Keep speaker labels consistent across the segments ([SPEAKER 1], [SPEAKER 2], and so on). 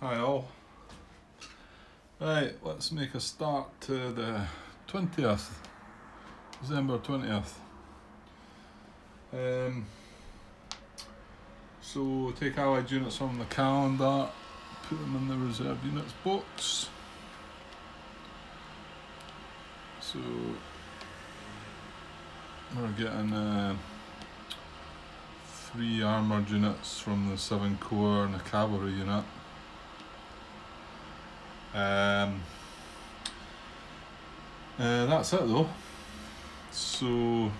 [SPEAKER 1] Hi all. Right, let's make a start to the 20th, December 20th. So take allied units from the calendar, put them in the reserve units box. So we're getting 3 armoured units from the 7 Corps and a cavalry unit. That's it though. So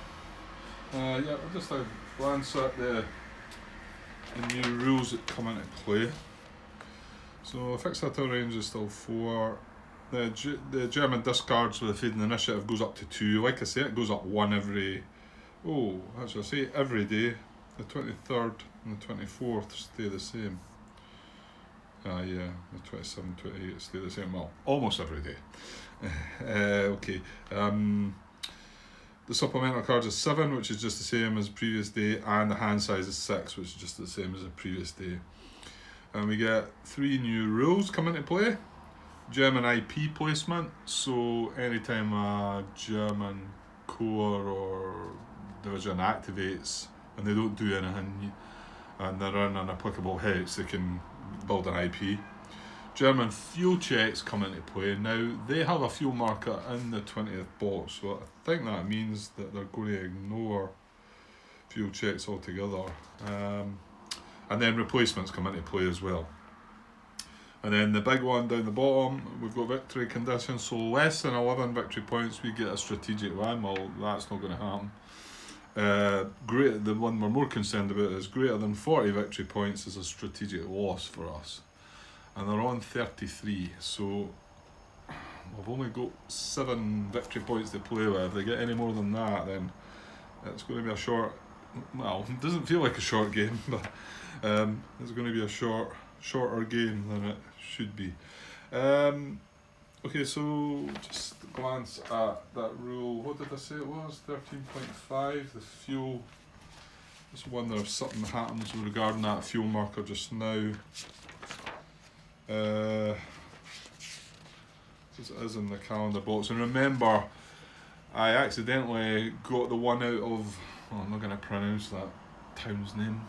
[SPEAKER 1] we'll just glance at the new rules that come into play. So fixed battle range is still 4. The German discards with a fading initiative goes up to 2. Like I say, it goes up 1 every day. The 23rd and the 24th stay the same. The 27th, 28th stay the same. Well, almost every day. Okay. The supplemental cards is 7, which is just the same as the previous day, and the hand size is 6, which is just the same as the previous day. And we get 3 new rules come into play. German IP placement, so anytime a German corps or division activates and they don't do anything and they're in an applicable hex, they can build an IP. German fuel checks come into play. Now, they have a fuel marker in the 20th box, so I think that means that they're going to ignore fuel checks altogether. And then replacements come into play as well. And then the big one down the bottom, we've got victory conditions, so less than 11 victory points we get a strategic win. Well, that's not going to happen. The one we're more concerned about is greater than 40 victory points is a strategic loss for us. And they're on 33, so we've only got 7 victory points to play with. If they get any more than that, then it's going to be a short, well, it doesn't feel like a short game, but it's going to be a shorter game than it should be. Okay, so just glance at that rule. What did I say it was? 13.5, the fuel. Just wonder if something happens regarding that fuel marker just now. It is in the calendar box. And remember, I accidentally got the one out of, I'm not going to pronounce that town's name.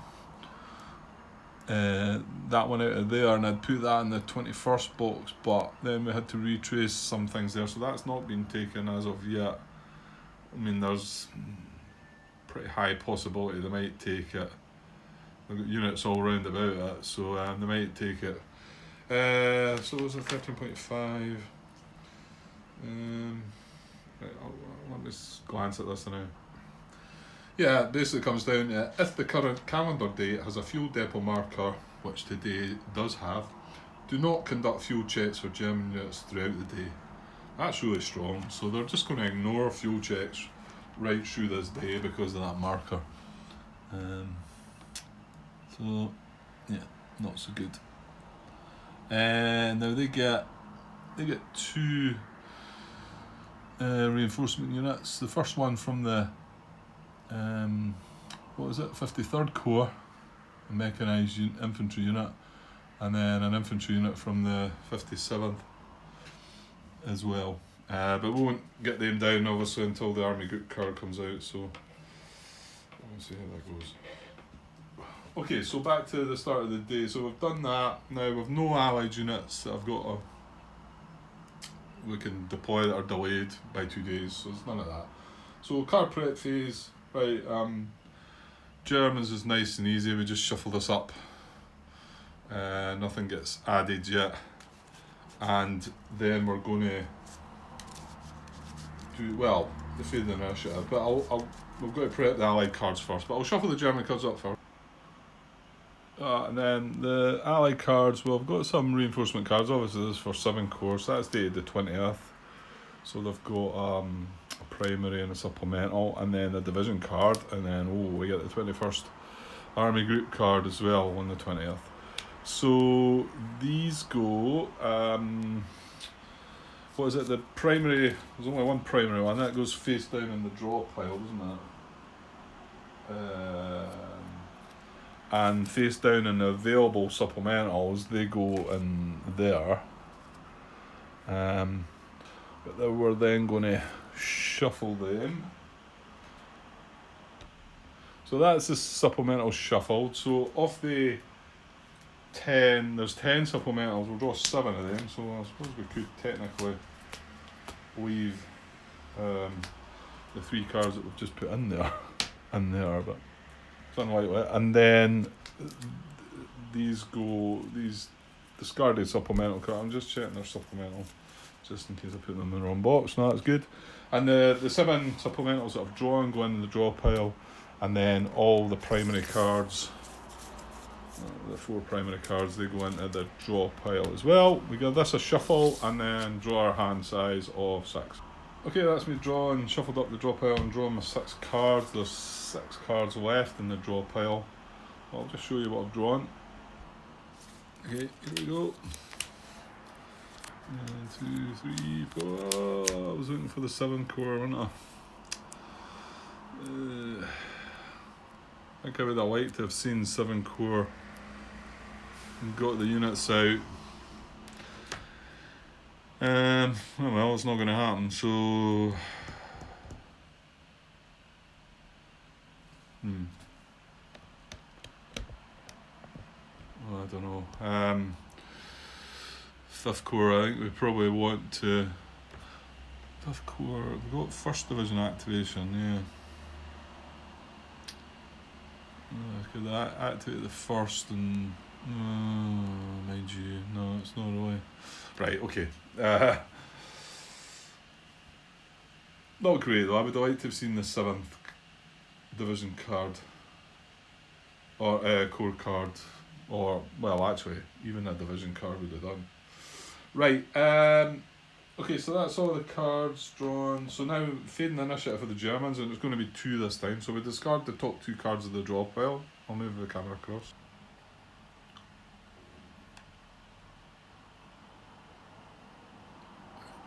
[SPEAKER 1] That one out of there, and I'd put that in the 21st box, but then we had to retrace some things there, so that's not been taken as of yet. I mean, there's pretty high possibility they might take it. They've got units all round about it, so they might take it. So it was a 13.5. Let me glance at this now. Yeah, it basically comes down to if the current calendar date has a fuel depot marker, which today does have, do not conduct fuel checks for German units throughout the day. That's really strong, so they're just going to ignore fuel checks right through this day because of that marker. So, yeah, not so good. And now they get 2 reinforcement units. The first one from the 53rd Corps, a mechanised infantry unit, and then an infantry unit from the 57th as well. But we won't get them down obviously until the army group card comes out, so we'll see how that goes. Okay, so back to the start of the day. So we've done that. Now we've no allied units that we can deploy that are delayed by 2 days, so there's none of that. So card prep phase, right, Germans is nice and easy, we just shuffle this up. Nothing gets added yet. And then we're going to do, well, the fade initiative, but we've got to prep the allied cards first, but I'll shuffle the German cards up first. And then the allied cards, well, I've got some reinforcement cards, obviously this is for 7 Corps, so that's dated the 20th. So they've got a primary and a supplemental, and then the division card, and then we get the 21st army group card as well on the 20th. So these go, what is it, the primary, there's only one primary one, that goes face down in the draw pile, doesn't it? and face down in the available supplementals, they go in there. But then we're then going to shuffle them. So that's the supplemental shuffled. So of the 10, there's 10 supplementals, we'll draw 7 of them, so I suppose we could technically leave the 3 cards that we've just put in there, but it's unlikely. And then these discarded supplemental cards, I'm just checking their supplemental, just in case I put them in the wrong box. No, that's good. And the 7 supplementals that I've drawn go in the draw pile, and then all the primary cards, the 4 primary cards, they go into the draw pile as well. We give this a shuffle and then draw our hand size of 6. Okay, that's me drawn, shuffled up the draw pile and drawn my 6 cards. There's 6 cards left in the draw pile. I'll just show you what I've drawn. Okay, here we go. 1, 2, 3, 4. I was looking for the 7 core, wasn't I? I think I would have liked to have seen 7 core and got the units out. Well, it's not going to happen, so... Well, I don't know. 5th core, I think we probably want to... 5th core, we've got 1st Division activation, yeah. Could I activate the 1st and... mind you, no, it's not really. Right, okay. Not great though, I would like to have seen the 7th Division card. Or core card. Or, well actually, even a Division card would have done. Right, okay, so that's all the cards drawn. So now, fading initiative for the Germans, and it's going to be 2 this time. So we discard the top 2 cards of the draw pile. I'll move the camera across.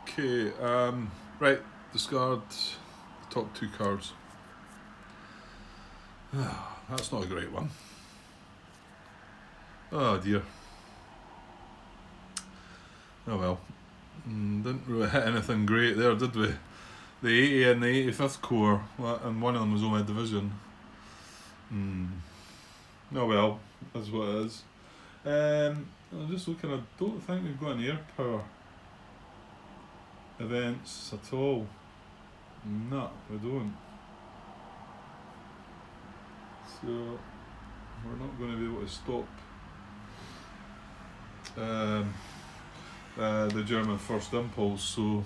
[SPEAKER 1] Okay, right, discard the top 2 cards. That's not a great one. Oh dear. Oh well. Didn't really hit anything great there, did we? The 80 and the 85th core, and one of them was only a division. Oh well, that's what it is. I'm just looking, I don't think we've got any air power events at all. No, we don't. So, we're not going to be able to stop the German first impulse, so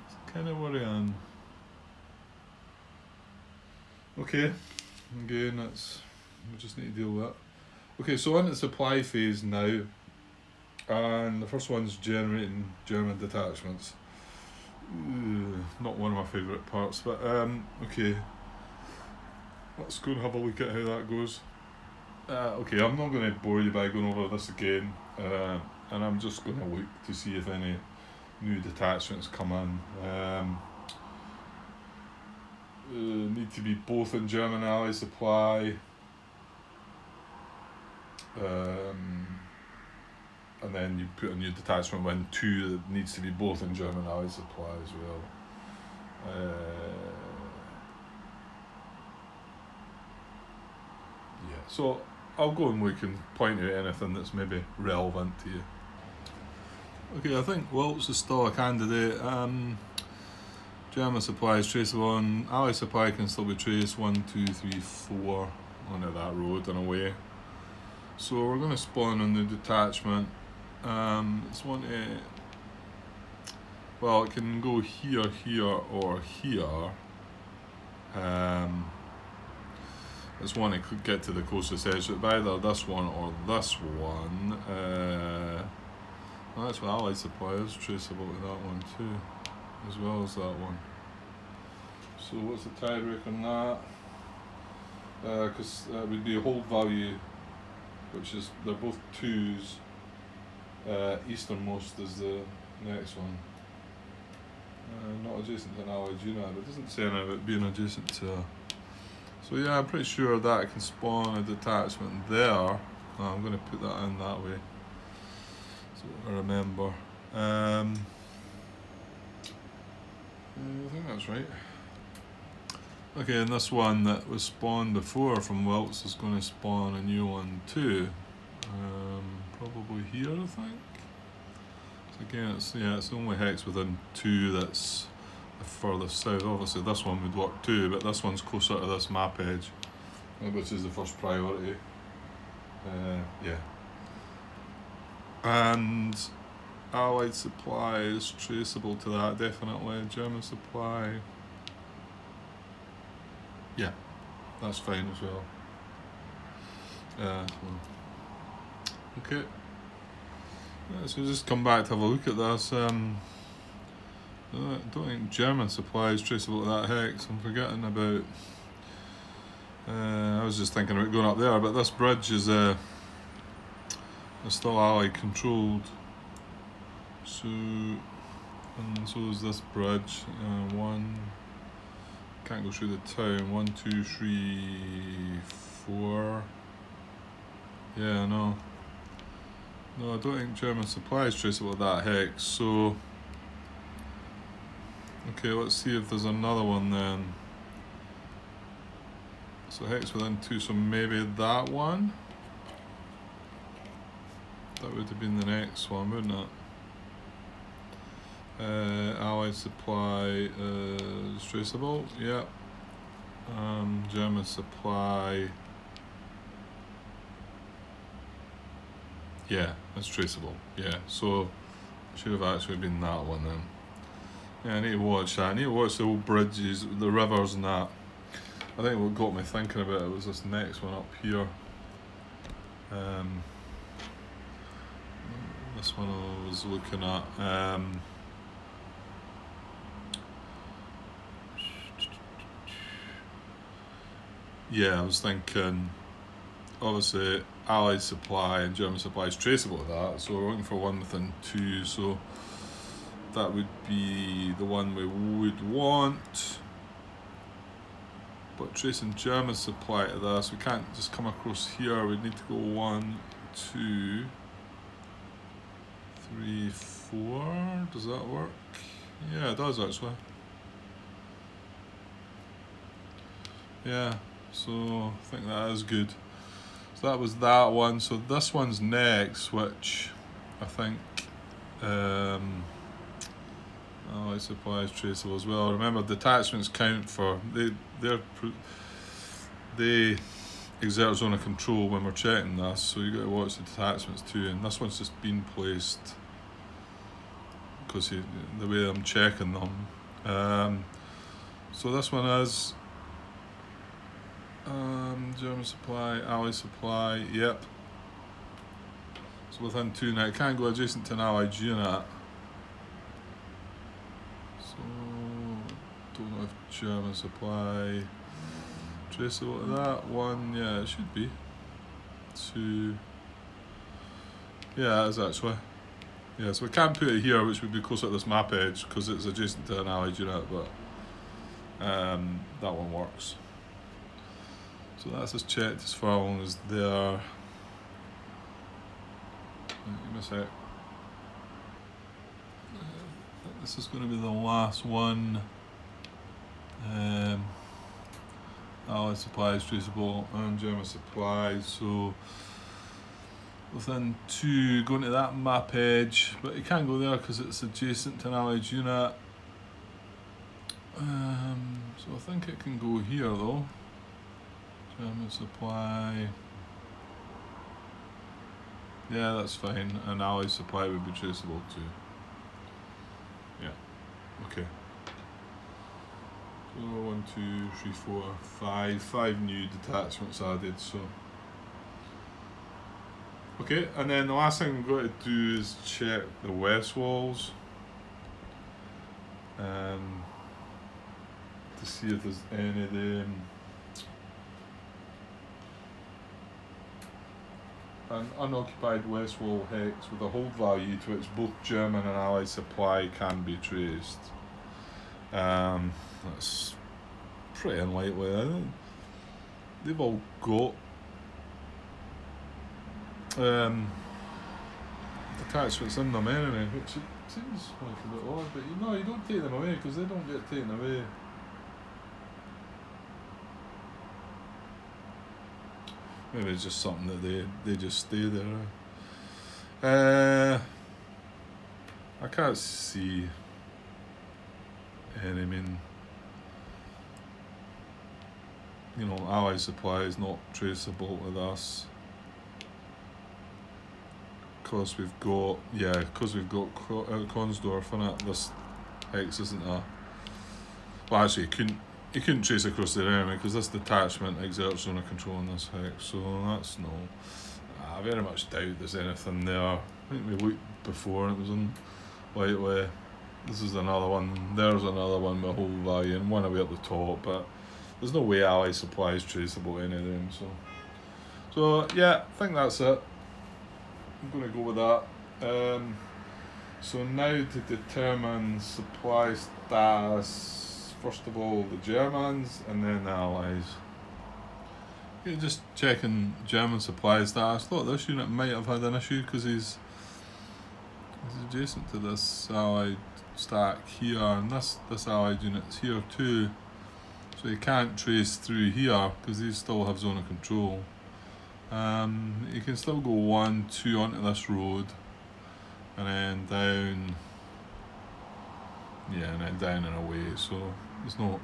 [SPEAKER 1] it's kind of worrying. Okay, again, we just need to deal with that. Okay, so on the supply phase now, and the first one's generating German detachments. Not one of my favourite parts, but okay. Let's go and have a look at how that goes. Okay, I'm not going to bore you by going over this again, and I'm just going to look to see if any new detachments come in. Need to be both in German ally supply, and then you put a new detachment when 2 that needs to be both in German ally supply as well. Yeah, so I'll go and look and point out anything that's maybe relevant to you. Okay, I think Wilts is still a candidate. German supply is traceable, and ally supply can still be traced 1, 2, 3, 4 onto that road and away. So we're going to spawn on the detachment. It's one to, well, it can go here, here, or here. It's one that could get to the closest edge, so it'd be either this one or this one. Well, that's what ally supply is traceable to that one too, as well as that one. So what's the tiebreak on that? Because that would be a hold value, which is, they're both 2s. Easternmost is the next one. Not adjacent to an allied unit, but it doesn't say anything about being adjacent to a... So yeah, I'm pretty sure that can spawn a detachment there. I'm going to put that in that way, so I remember. I think that's right. Okay, and this one that was spawned before from Wilts is going to spawn a new one too. Probably here, I think. So again, it's the only hex within 2 that's the furthest south. Obviously, this one would work too, but this one's closer to this map edge, which is the first priority. Yeah. And Allied supply is traceable to that, definitely. German supply. Yeah, that's fine as well. Okay. So just come back to have a look at this. I don't think German supply is traceable to that hex. I'm forgetting about. I was just thinking about going up there, but this bridge is still Allied controlled. So, and so is this bridge. One. Can't go through the town. 1, 2, 3, 4. Yeah, no, I don't think German supply is traceable to that hex. So, okay, let's see if there's another one then. So hex within 2, so maybe that one. That would have been the next one, wouldn't it? Allied supply is traceable, yeah. German supply, yeah, it's traceable, yeah. So should have actually been that one then. Yeah, I need to watch that. I need to watch the old bridges, the rivers and that. I think what got me thinking about it was this next one up here. This one I was looking at. Yeah, I was thinking, obviously, Allied supply and German supply is traceable to that, so we're looking for one within 2, so that would be the one we would want. But tracing German supply to this, we can't just come across here, we'd need to go 1, 2, 3, 4, does that work? Yeah, it does actually. Yeah. So I think that is good. So that was that one. So this one's next, which I think Allied supply is traceable as well. Remember, detachments count for they exert zone of control when we're checking this. So you got to watch the detachments too. And this one's just been placed because the way I'm checking them. So this one is. German supply, Allied supply, yep. So within 2 now, it can't go adjacent to an Allied unit. So, don't know if German supply traceable to that. 1, yeah, it should be. 2, yeah, it is actually. Yeah, so we can't put it here, which would be closer to this map edge because it's adjacent to an Allied unit, but that one works. So that's just checked as far along as there. Give me a sec. This is going to be the last one. Allied supply is traceable and German supply. So within 2, going to that map edge, but you can't go there because it's adjacent to an Allied unit. So I think it can go here though. German supply. Yeah, that's fine. And Allied supply would be traceable too. Yeah. Okay. So 1, 2, 3, 4, 5. 5 new detachments added. So. Okay, and then the last thing I'm going to do is check the west walls. To see if there's any of them. An unoccupied west wall hex with a hold value to which both German and Allied supply can be traced. That's pretty unlikely, I think. they've all got attachments in them anyway, which it seems like a bit odd, but you don't take them away because they don't get taken away. Maybe it's just something that they just stay there. I can't see any, Allied supply is not traceable with us. Because we've got Konsdorf in it. This hex isn't a. Well, actually, you couldn't trace across there anyway because this detachment exerts zone of control on this hex, so that's no. I very much doubt there's anything there. I think we looked before and it was on Whiteley. This is another one. There's another one with whole value and one away at the top, but there's no way Allied supply is traceable to any of them. So yeah, I think that's it. I'm going to go with that. So now to determine supply status, first of all the Germans and then the Allies. Yeah, just checking German supply status. I thought this unit might have had an issue because he's adjacent to this Allied stack here, and this Allied unit's here too. So you can't trace through here because these still have zone of control. You can still go 1, 2 onto this road and then down, and then down and away, so there's no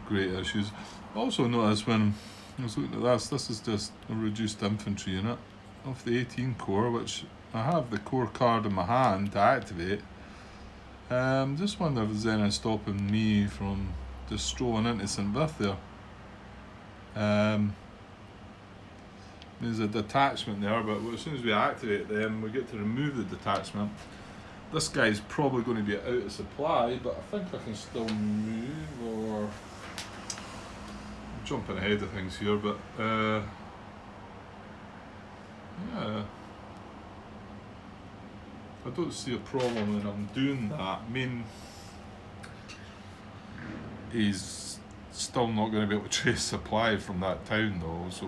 [SPEAKER 1] great issues. Also notice when I was looking at this is just a reduced infantry unit of the 18 Corps, which I have the Corps card in my hand to activate. Just wonder if there's anything stopping me from just strolling into St. Vith there. There's a detachment there, but as soon as we activate them, we get to remove the detachment. This guy's probably going to be out of supply, but I think I can still move, or I'm jumping ahead of things here, but yeah, I don't see a problem in I'm doing that. He's still not going to be able to trace supply from that town though, so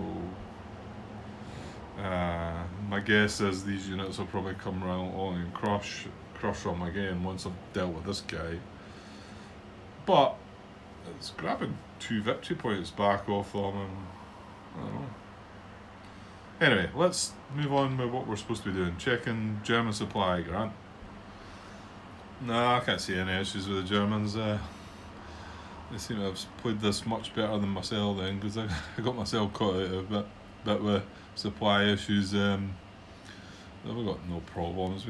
[SPEAKER 1] my guess is these units will probably come around along and crush them again once I've dealt with this guy. But it's grabbing 2 victory points back off them, and I don't know. Anyway, let's move on with what we're supposed to be doing. Checking German supply, Grant. No, I can't see any issues with the Germans. They seem to have played this much better than myself then, because I got myself caught out of a bit with supply issues. They've got no problems.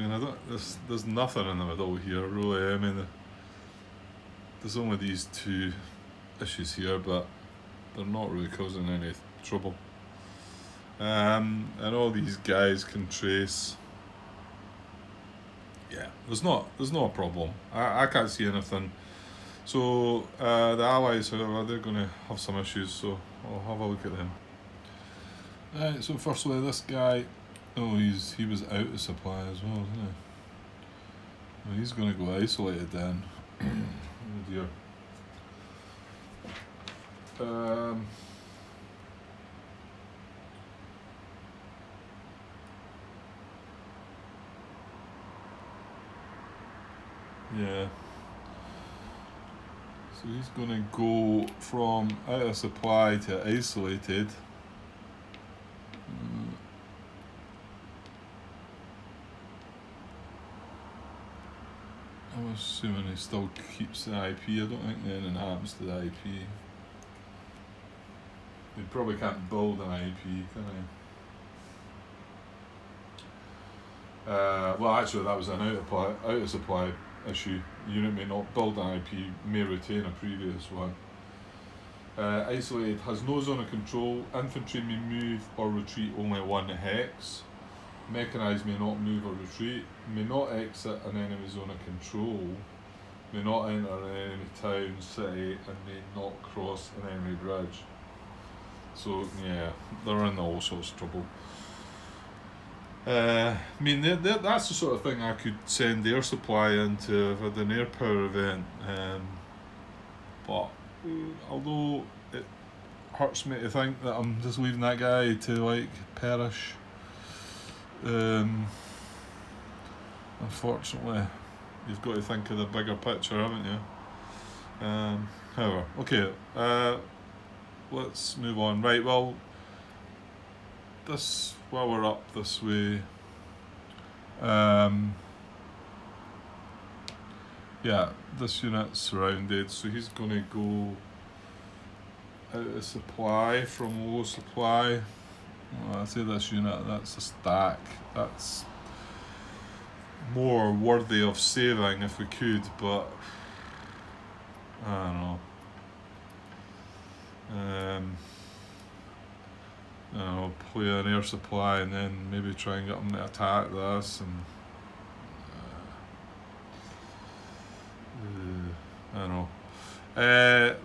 [SPEAKER 1] There's nothing in the middle here really. There's only these 2 issues here, but they're not really causing any trouble. And all these guys can trace. Yeah, there's not a problem. I can't see anything. So the Allies, however, they're going to have some issues, so I'll have a look at them. Right, so firstly this guy, he was out of supply as well, isn't he? Well, he's going to go isolated then. Oh dear. Yeah. So he's going to go from out of supply to isolated. I'm assuming he still keeps the IP. I don't think anything happens to the IP. He probably can't build an IP, can he? Well, actually, that was an out of supply issue. The unit may not build an IP, may retain a previous one. Isolated has no zone of control. Infantry may move or retreat only 1 hex. Mechanised may not move or retreat. May not exit an enemy zone of control. May not enter an enemy town, city, and may not cross an enemy bridge. So yeah, they're in all sorts of trouble. That's the sort of thing I could send air supply into if I had an air power event. But although it hurts me to think that I'm just leaving that guy to like perish. Unfortunately, you've got to think of the bigger picture, haven't you? However, okay, let's move on. Right, well, while we're up this way, yeah, this unit's surrounded, so he's going to go out of supply from low supply. Well, I say this unit, that's a stack. That's more worthy of saving if we could, but I don't know. Play an air supply and then maybe try and get them to attack this, and I don't know.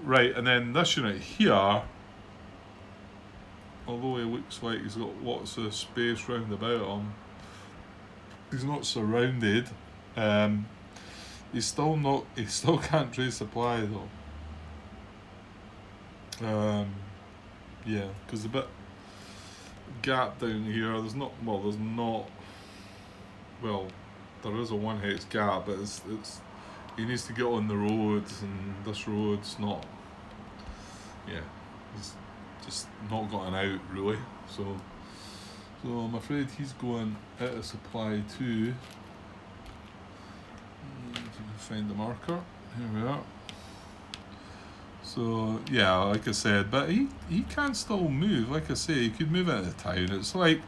[SPEAKER 1] Right, and then this unit here, although he looks like he's got lots of space round about him, he's not surrounded. He still can't trade supply though. Yeah, because the bit gap down here, there is a 1 hex gap, but it's he needs to get on the roads, and this road's not, he's just not gotten out really, so I'm afraid he's going out of supply too. If you can find the marker, here we are. So yeah, like I said, but he can still move. Like I say, he could move into town. It's like,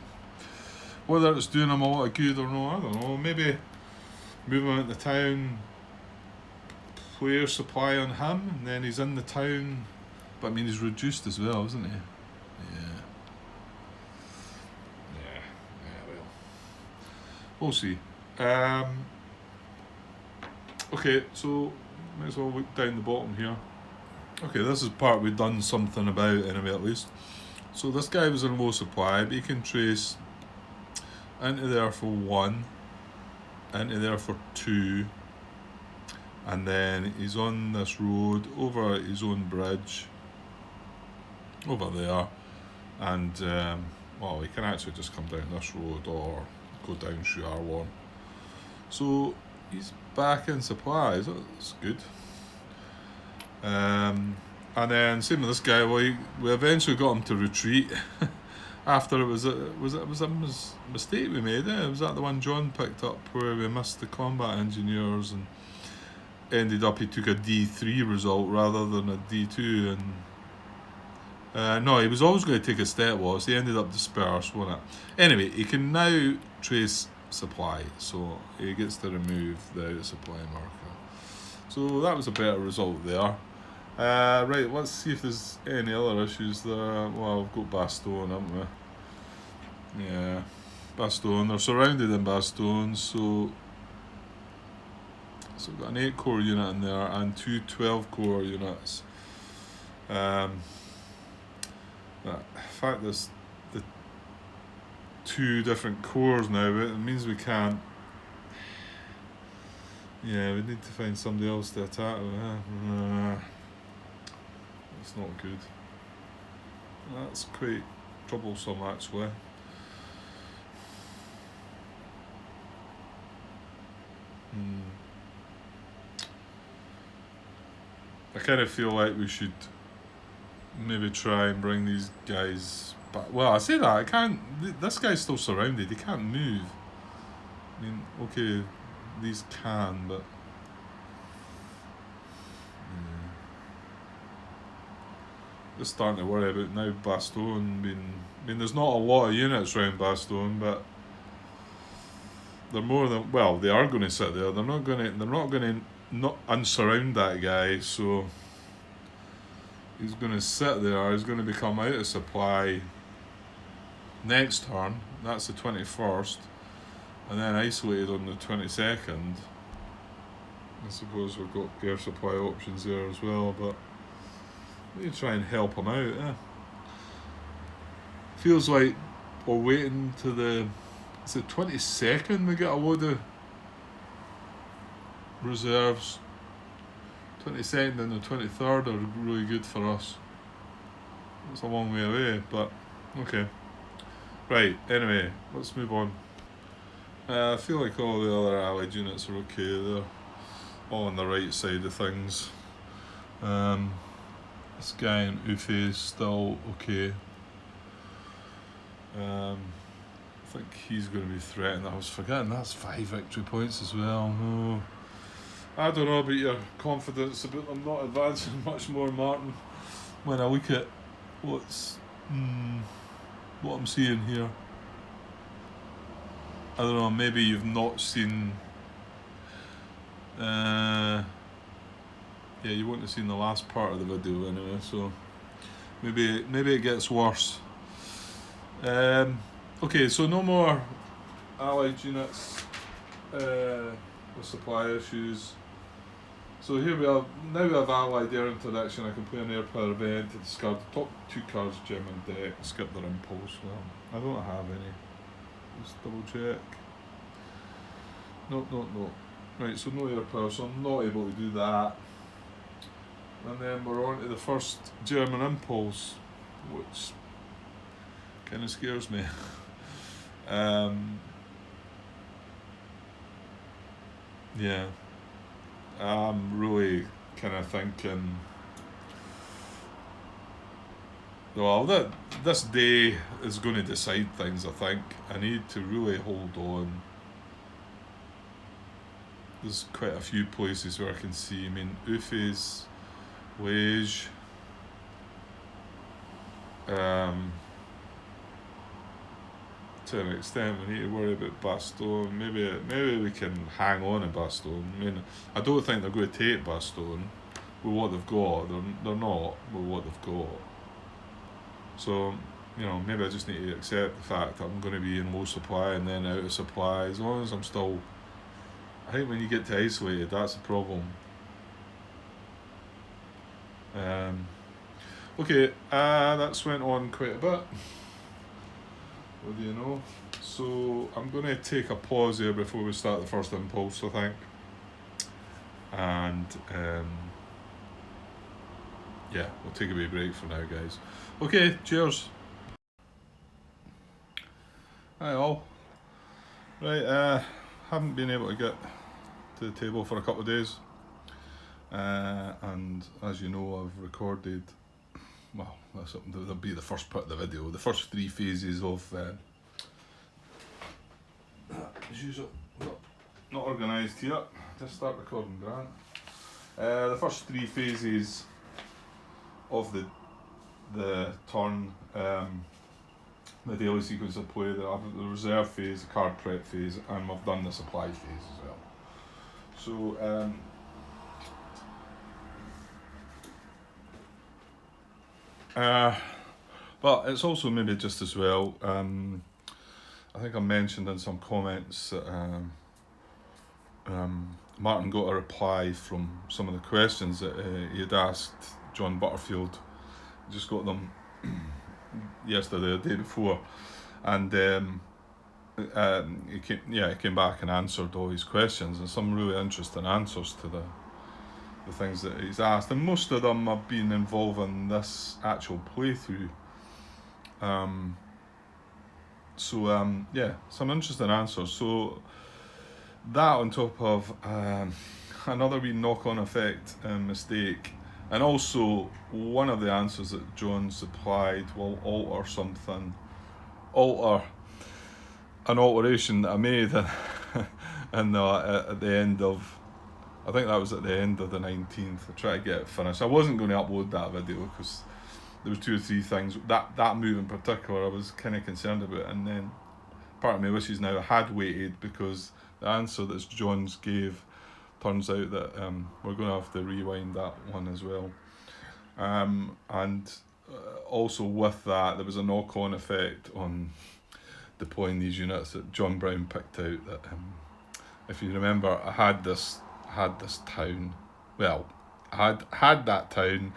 [SPEAKER 1] whether it's doing him a lot of good or not, I don't know. Maybe move him into town, play air supply on him, and then he's in the town. But I mean, he's reduced as well, isn't he? Yeah, well, we'll see. Okay, so might as well look down the bottom here. Okay, this is part we've done something about anyway, at least. So this guy was in low supply, but he can trace into there for 1, into there for 2, and then he's on this road over his own bridge over there, and he can actually just come down this road or go down through R1. So he's back in supply, so that's good. And then same with this guy. We eventually got him to retreat after it was a mistake we made. Was that the one John picked up where we missed the combat engineers and ended up he took a D3 result rather than a D2, and no, he was always going to take a step loss. He ended up dispersed, wasn't it? Anyway, he can now trace supply, so he gets to remove the out of supply marker. So that was a better result there. Right, let's see if there's any other issues there. Well, we've got Bastogne, haven't we? Yeah, Bastogne. They're surrounded in Bastogne, so we've got an 8-core unit in there and 2 12-core units. In fact, there's the 2 different cores now, but it means we can't. Yeah, we need to find somebody else to attack with. That's not good. That's quite troublesome, actually. I kind of feel like we should maybe try and bring these guys back. Well, I say that, I can't. This guy's still surrounded, he can't move. I mean, okay, these can, but just starting to worry about now Bastogne being. I mean, there's not a lot of units around Bastogne, but they're more than. Well, they are going to sit there. They're not going to not unsurround that guy. So he's going to sit there. He's going to become out of supply next turn. That's the 21st. And then isolated on the 22nd. I suppose we've got air supply options there as well, but we need to try and help him out. Feels like we're waiting to the 22nd we get a load of reserves. 22nd and the 23rd are really good for us. It's a long way away, but okay. Right, anyway, let's move on. I feel like all the other allied units are okay. They're all on the right side of things. This guy in Ufe is still okay. I think he's going to be threatened. I was forgetting that's 5 victory points as well. No, I don't know about your confidence about them not advancing much more, Martin. When I look at what I'm seeing here, I don't know. Maybe you've not seen. Yeah, you wouldn't have seen the last part of the video anyway. So maybe it gets worse. Okay, so no more allied units with supply issues. So here we are. Now we have allied air interdiction. I can play an air power event to discard the top 2 cards German deck, skip their impulse. Well, I don't have any. Just double check. No. Right, so no air power, so I'm not able to do that. And then we're on to the first German impulse, which kind of scares me. Yeah, I'm really kind of thinking, well, that this day is going to decide things. I think I need to really hold on. There's quite a few places where I can see. I mean, Ufes, Liège. To an extent, we need to worry about Bastogne. Maybe we can hang on to Bastogne. I mean, I don't think they're going to take Bastogne with what they've got. They're not with what they've got. So, maybe I just need to accept the fact that I'm going to be in low supply and then out of supply. As long as I'm still, I think when you get to isolated, that's the problem. Okay, that's went on quite a bit. What do you know? So I'm going to take a pause here before we start the first impulse, I think. And yeah, we'll take a wee break for now, guys. Okay, cheers. Hi all. Right, haven't been able to get to the table for a couple of days. And as you know, I've recorded, well, that'll be the first part of the video, the first 3 phases of, as usual, not organised here, just start recording, Grant. The first 3 phases of the turn, the daily sequence of play, the reserve phase, the card prep phase, and we've done the supply phase as well. So, but it's also maybe just as well, I think I mentioned in some comments that Martin got a reply from some of the questions that he had asked John Butterfield. Just got them yesterday, the day before, and he came back and answered all his questions, and some really interesting answers to the things that he's asked, and most of them have been involving this actual playthrough. Yeah, some interesting answers. So that on top of another wee knock-on effect mistake, and also one of the answers that John supplied will alter an alteration that I made and at the end of, I think that was at the end of the 19th. I tried to get it finished. I wasn't going to upload that video because there was 2 or 3 things, that move in particular I was kind of concerned about, and then part of me wishes now I had waited, because the answer that John's gave turns out that we're going to have to rewind that one as well. And also with that, there was a knock-on effect on deploying these units that John Brown picked out, that if you remember, I had this town, well, I had that town,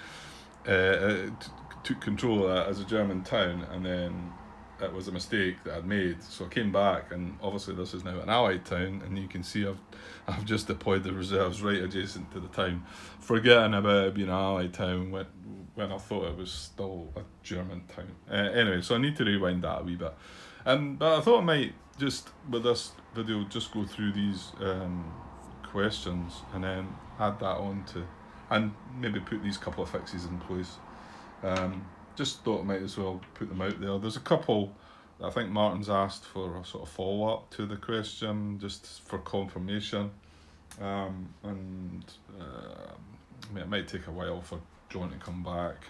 [SPEAKER 1] took control of that as a German town, and then it was a mistake that I'd made. So I came back, and obviously this is now an Allied town, and you can see I've just deployed the reserves right adjacent to the town, forgetting about it being an Allied town when I thought it was still a German town. Anyway, so I need to rewind that a wee bit. But I thought I might just, with this video, just go through these questions and then add that on to, and maybe put these couple of fixes in place. Just thought I might as well put them out there. There's a couple that I think Martin's asked for a sort of follow-up to the question, just for confirmation. It might take a while for John to come back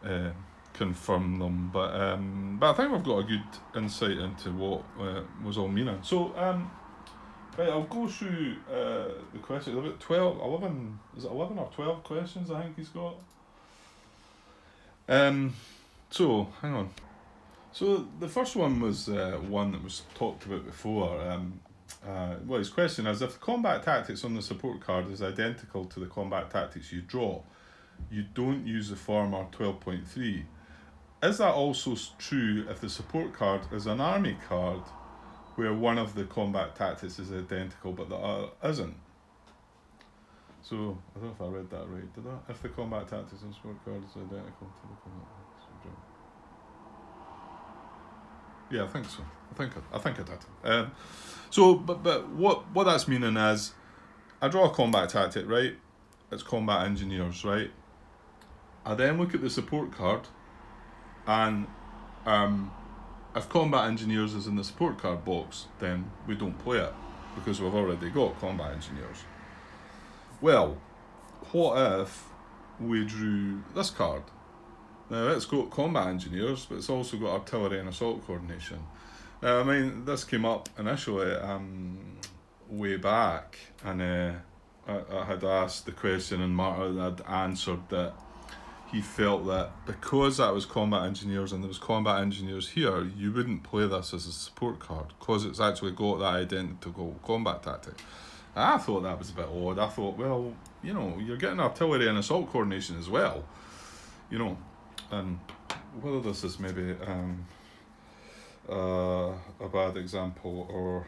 [SPEAKER 1] and confirm them, but I think we've got a good insight into what was all meaning. So right, I'll go through the questions. About 12, 11, is it 11 or 12 questions I think he's got? So hang on. So the first one was one that was talked about before. Well, his question is, if the combat tactics on the support card is identical to the combat tactics you draw, you don't use the former 12.3. Is that also true if the support card is an army card where one of the combat tactics is identical but the other isn't? So, I don't know if I read that right, did I? If the combat tactics on the support card is identical to the combat tactics. Yeah, I think so. I think I did. So, but what that's meaning is, I draw a combat tactic, right? It's combat engineers, right? I then look at the support card, and if combat engineers is in the support card box, then we don't play it because we've already got combat engineers. Well, what if we drew this card? Now it's got combat engineers, but it's also got artillery and assault coordination. Now, I mean, this came up initially way back, and I had asked the question, and Martin had answered that he felt that because that was combat engineers and there was combat engineers here, you wouldn't play this as a support card because it's actually got that identical combat tactic. And I thought that was a bit odd. I thought, well, you know, you're getting artillery and assault coordination as well, you know, and whether this is maybe a bad example, or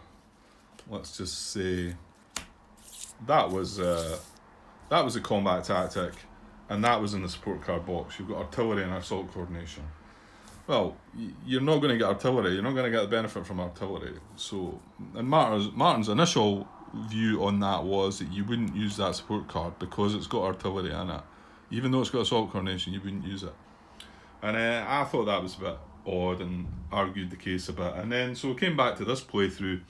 [SPEAKER 1] let's just say that was a combat tactic, and that was in the support card box. You've got artillery and assault coordination. Well, you're not going to get artillery. You're not going to get the benefit from artillery. So, and Martin's initial view on that was that you wouldn't use that support card because it's got artillery in it. Even though it's got assault coordination, you wouldn't use it. And I thought that was a bit odd and argued the case a bit. And then, so we came back to this playthrough,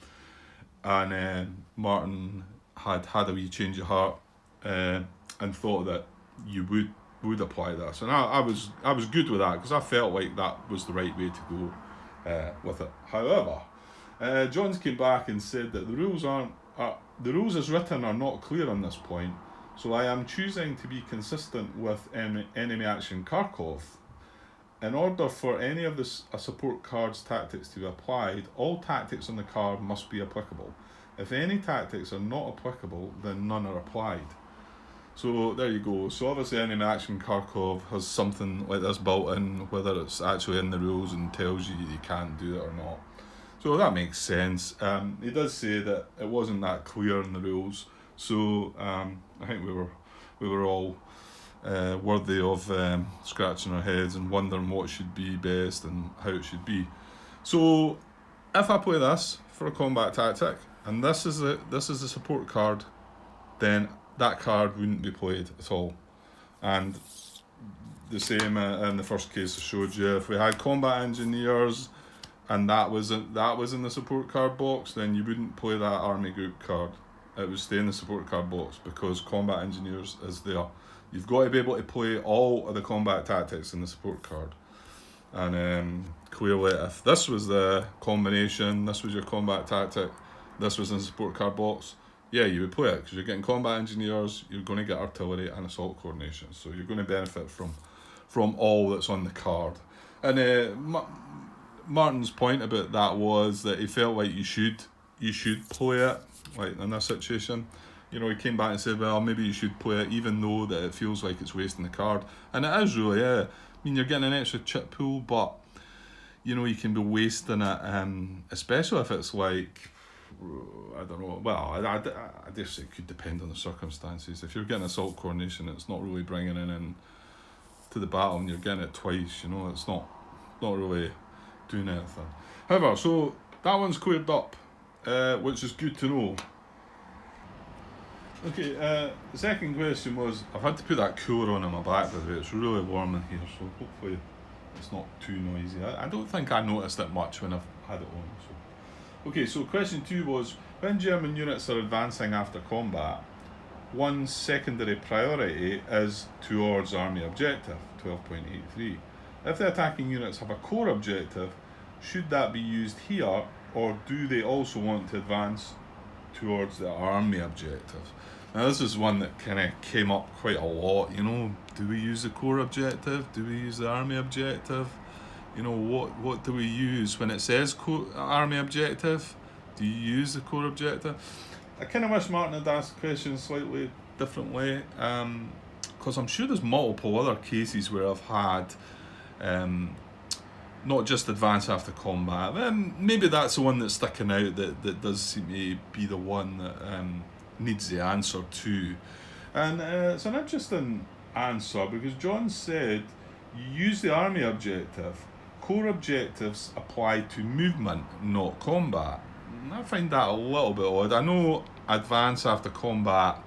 [SPEAKER 1] and Martin had a wee change of heart and thought that you would apply this. And I was good with that because I felt like that was the right way to go with it. However, Johns came back and said that the rules as written are not clear on this point, so I am choosing to be consistent with enemy action Kharkov. In order for any of the support card's tactics to be applied, all tactics on the card must be applicable. If any tactics are not applicable, then none are applied. So there you go. So obviously enemy action Kharkov has something like this built in, whether it's actually in the rules and tells you can't do it or not. So that makes sense. He does say that it wasn't that clear in the rules, so I think we were all worthy of scratching our heads and wondering what should be best and how it should be. So if I play this for a combat tactic, and this is the support card, then that card wouldn't be played at all. And the same in the first case I showed you. If we had combat engineers and that was in the support card box, then you wouldn't play that army group card. It would stay in the support card box because combat engineers is there. You've got to be able to play all of the combat tactics in the support card. And clearly, if this was the combination, this was your combat tactic, this was in the support card box, yeah, you would play it because you're getting combat engineers, you're going to get artillery and assault coordination. So you're going to benefit from all that's on the card. And Martin's point about that was that he felt like you should play it, like in this situation. You know, he came back and said, well, maybe you should play it even though that it feels like it's wasting the card. And it is really, yeah. I mean, you're getting an extra chip pool, but, you can be wasting it, especially if it's like, I don't know, well, I guess it could depend on the circumstances. If you're getting assault coordination, it's not really bringing it in to the battle, and you're getting it twice, it's not really doing anything. However, so that one's cleared up, which is good to know. Okay, the second question was, I've had to put that cooler on in my back, by the way. It's really warm in here, so hopefully it's not too noisy. I don't think I noticed it much when I've had it on. So. Okay, so question 2 was, when German units are advancing after combat, one secondary priority is towards army objective, 12.83. If the attacking units have a core objective, should that be used here, or do they also want to advance towards the army objective? Now this is one that kind of came up quite a lot, do we use the core objective? Do we use the army objective? What do we use when it says army objective? Do you use the core objective? I kind of wish Martin had asked the question slightly differently, because I'm sure there's multiple other cases where I've had not just advance after combat. Maybe that's the one that's sticking out that does seem to be the one that needs the answer to. And it's an interesting answer, because John said you use the army objective. Core objectives apply to movement, not combat. And I find that a little bit odd. I know advance after combat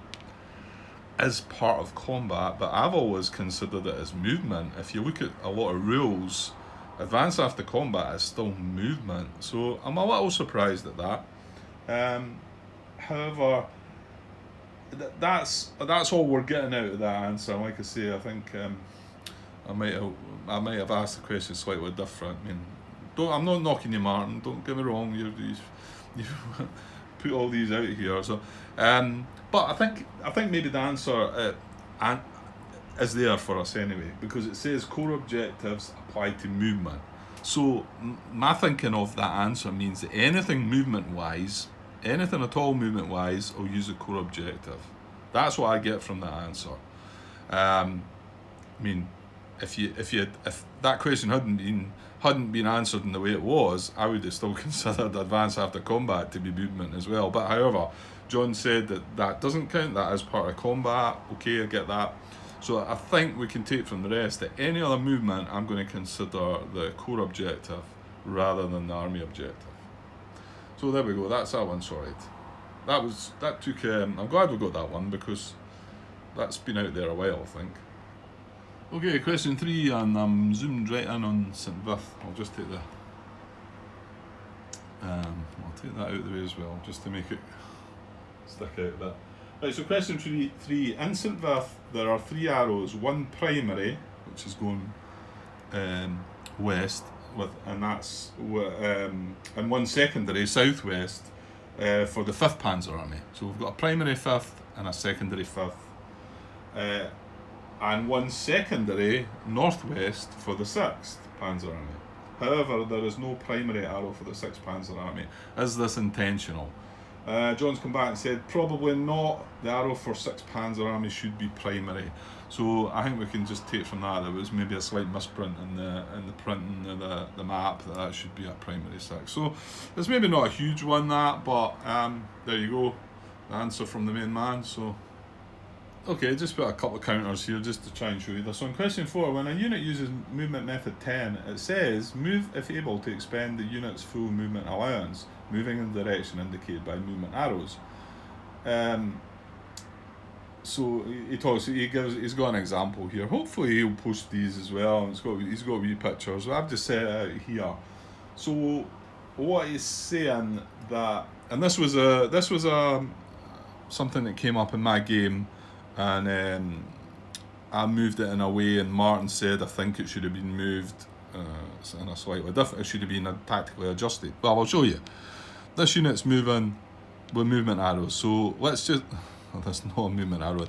[SPEAKER 1] is part of combat, but I've always considered it as movement. If you look at a lot of rules, advance after combat is still movement. So I'm a little surprised at that. However, that's all we're getting out of that answer. Like I say, I think I might have asked the question slightly different. I'm not knocking you, Martin. Don't get me wrong. You put all these out here. So, but I think maybe the answer is there for us anyway, because it says core objectives apply to movement. So my thinking of that answer means that anything at all movement-wise, I'll use a core objective. That's what I get from that answer. If that question hadn't been answered in the way it was, I would have still considered advance after combat to be movement as well. But however, John said that doesn't count. That is part of combat. Okay, I get that. So I think we can take from the rest that any other movement, I'm going to consider the core objective rather than the army objective. So there we go. That's that one sorted. That took. I'm glad we got that one, because that's been out there a while, I think. Okay, question 3, and I'm zoomed right in on St. Vith. I'll just take I'll take that out of the way as well, just to make it stick out a bit. Right, so question 3. In St. Vith, there are 3 arrows, one primary, which is going west, and one secondary, southwest, for the 5th Panzer Army. So we've got a primary 5th and a secondary 5th. And one secondary northwest for the 6th Panzer Army. However, there is no primary arrow for the 6th Panzer Army. Is this intentional? John's come back and said probably not. The arrow for 6th Panzer Army should be primary. So I think we can just take from that there was maybe a slight misprint in the printing of the map, that should be a primary 6. So it's maybe not a huge one, that, but there you go, the answer from the main man. So okay, just put a couple of counters here just to try and show you this. So in question 4, when a unit uses movement method 10, it says move if able to expend the unit's full movement allowance, moving in the direction indicated by movement arrows. So he's got an example here. Hopefully he'll post these as well. He's got wee pictures. So I've just set it out here. So what he's saying that, and this was something that came up in my game, and I moved it in a way, and Martin said I think it should have been moved in a slightly different. It should have been tactically adjusted. Well, I'll show you. This unit's moving with movement arrows. So let's just. There's no movement arrow.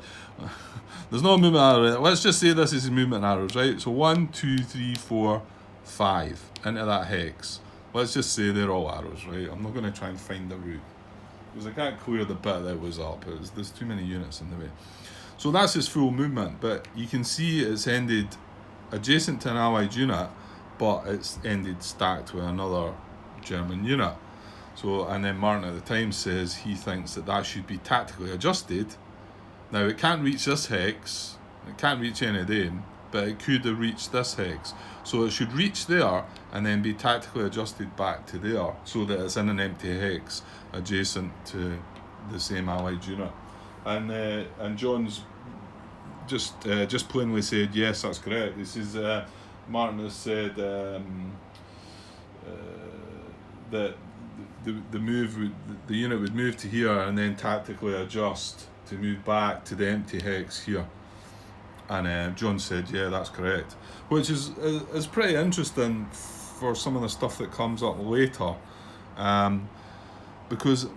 [SPEAKER 1] There's no movement arrow. Let's just say this is movement arrows, right? So 1, 2, 3, 4, 5 into that hex. Let's just say they're all arrows, right? I'm not going to try and find the route, because I can't clear the bit that was up. There's too many units in the way. So that's his full movement, but you can see it's ended adjacent to an allied unit, but it's ended stacked with another German unit. So, and then Martin at the time says he thinks that should be tactically adjusted. Now, it can't reach this hex, it can't reach any of them, but it could have reached this hex. So it should reach there and then be tactically adjusted back to there so that it's in an empty hex adjacent to the same allied unit. And John's just plainly said, yes, that's correct. This is Martin has said that the unit would move to here and then tactically adjust to move back to the empty hex here. And John said, yeah, that's correct, which is pretty interesting for some of the stuff that comes up later, because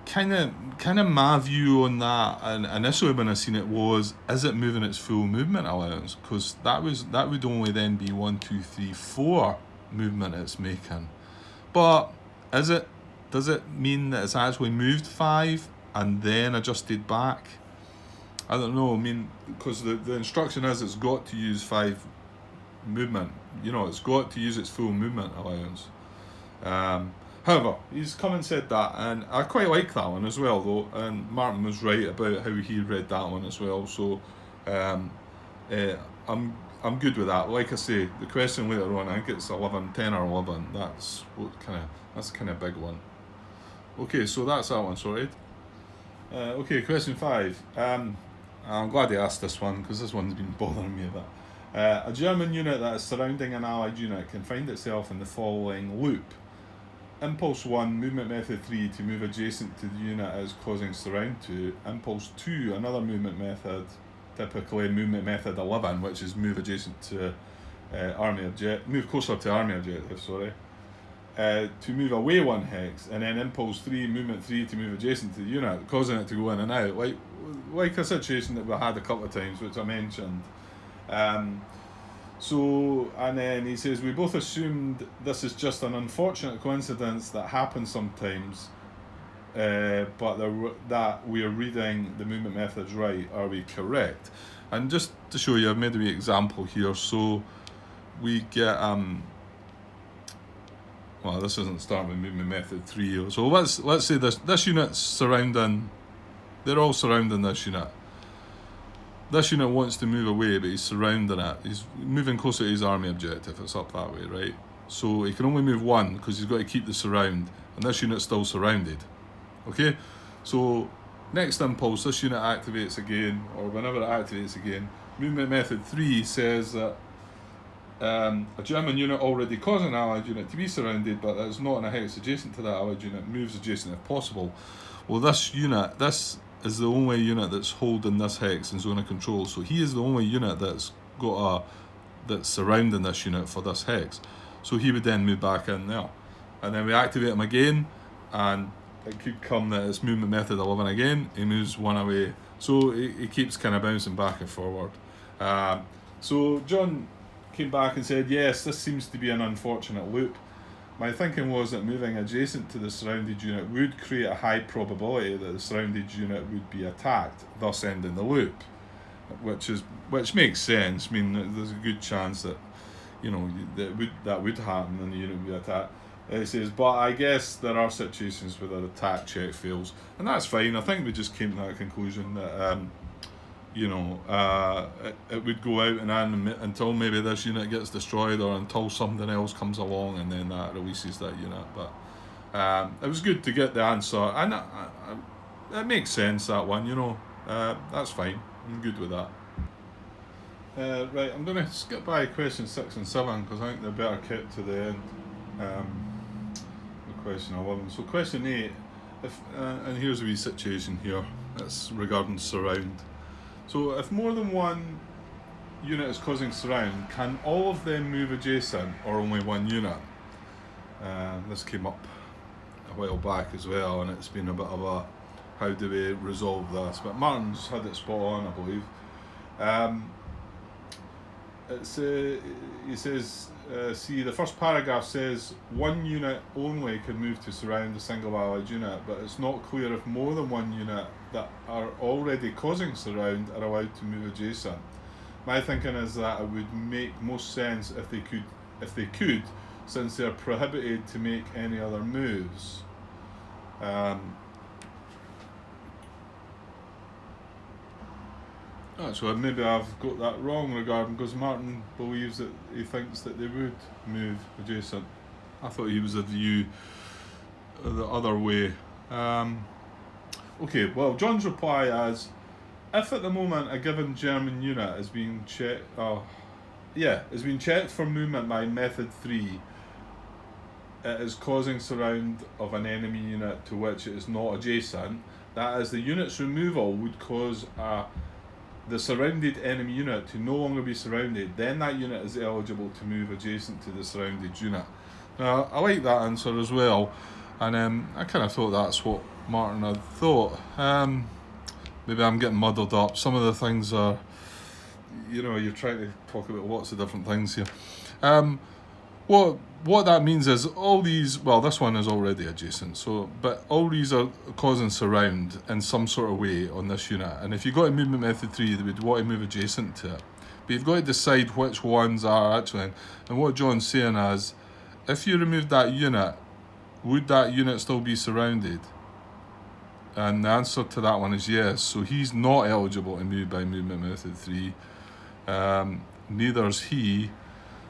[SPEAKER 1] kind of my view on that, and initially when I seen it was, is it moving its full movement allowance? Because that would only then be 1, 2, 3, 4 movement it's making. But is it? Does it mean that it's actually moved 5 and then adjusted back? I don't know. I mean, because the instruction is it's got to use 5 movement. It's got to use its full movement allowance. However, he's come and said that, and I quite like that one as well, though. And Martin was right about how he read that one as well. So, I'm good with that. Like I say, the question later on, I think it's 10 or 11. That's kind of big one. Okay, so that's that one sorted. Okay, question 5. I'm glad they asked this one because this one's been bothering me a bit. A German unit that is surrounding an allied unit can find itself in the following loop. Impulse 1, movement method 3, to move adjacent to the unit it is causing surround to. Impulse 2, another movement method, typically movement method 11, which is move adjacent to move closer to army objective, to move away 1 hex, and then impulse 3, movement 3, to move adjacent to the unit, causing it to go in and out, like a situation that we had a couple of times, which I mentioned. And then he says, we both assumed this is just an unfortunate coincidence that happens sometimes, but that we are reading the movement methods right. Are we correct? And just to show you, I've made a wee example here. So we get well, this isn't starting with movement method 3. So let's say this unit's surrounding. They're all surrounding this unit. This unit wants to move away, but he's surrounding it. He's moving closer to his army objective. It's up that way, right? So he can only move 1 because he's got to keep the surround, and this unit's still surrounded. Okay? So next impulse, this unit activates again, or whenever it activates again. Movement method 3 says that a German unit already causing an allied unit to be surrounded, but that is not in a hex adjacent to that allied unit, moves adjacent if possible. Well, this is the only unit that's holding this hex in zone of control, so he is the only unit that's surrounding this unit for this hex. So he would then move back in there, and then we activate him again, and it could come that it's movement method 11 again. He moves 1 away, so he keeps kind of bouncing back and forward. So John came back and said, yes, this seems to be an unfortunate loop. My thinking was that moving adjacent to the surrounded unit would create a high probability that the surrounded unit would be attacked, thus ending the loop, which makes sense. I mean, there's a good chance that that would happen and the unit would be attacked. It says, but I guess there are situations where the attack check fails, and that's fine. I think we just came to that conclusion that it would go out and in until maybe this unit gets destroyed, or until something else comes along, and then that releases that unit. But it was good to get the answer, and it makes sense, that one. That's fine. I'm good with that. Right, I'm going to skip by question 6 and 7 because I think they're better kept to the end. Question 11. So question 8, and here's a wee situation here. It's regarding surround. So if more than one unit is causing surround, can all of them move adjacent or only one unit? This came up a while back as well, and it's been a bit of a how do we resolve this? But Martin's had it spot on, I believe. He says, the first paragraph says one unit only can move to surround a single allied unit, but it's not clear if more than one unit that are already causing surround are allowed to move adjacent. My thinking is that it would make most sense if they could, since they're prohibited to make any other moves. Actually, maybe I've got that wrong regarding, because Martin believes that he thinks that they would move adjacent. I thought he was of the view the other way. Okay, well, John's reply is, if at the moment a given German unit is being checked, is being checked for movement by method 3, it is causing surround of an enemy unit to which it is not adjacent. That is, the unit's removal would cause the surrounded enemy unit to no longer be surrounded. Then that unit is eligible to move adjacent to the surrounded unit. Now, I like that answer as well, and I kind of thought that's what Martin had thought. Maybe I'm getting muddled up. Some of the things are, you're trying to talk about lots of different things here. What that means is all these, well, this one is already adjacent, but all these are causing surround in some sort of way on this unit. And if you got a movement method 3, they would want to move adjacent to it. But you've got to decide which ones are actually. And what John's saying is, if you removed that unit, would that unit still be surrounded? And the answer to that one is yes. So he's not eligible to move by movement method 3. Neither is he.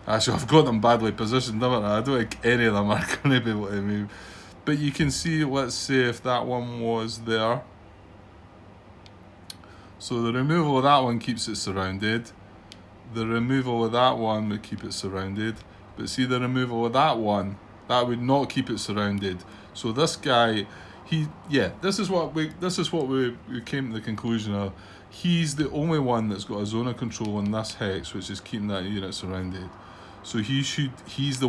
[SPEAKER 1] Actually, I've got them badly positioned, haven't I? I don't think any of them are going to be able to move. But you can see, let's say if that one was there. So the removal of that one keeps it surrounded. The removal of that one would keep it surrounded. But see, the removal of that one, that would not keep it surrounded. So this guy, this is what we came to the conclusion of. He's the only one that's got a zone of control on this hex, which is keeping that unit surrounded. So he's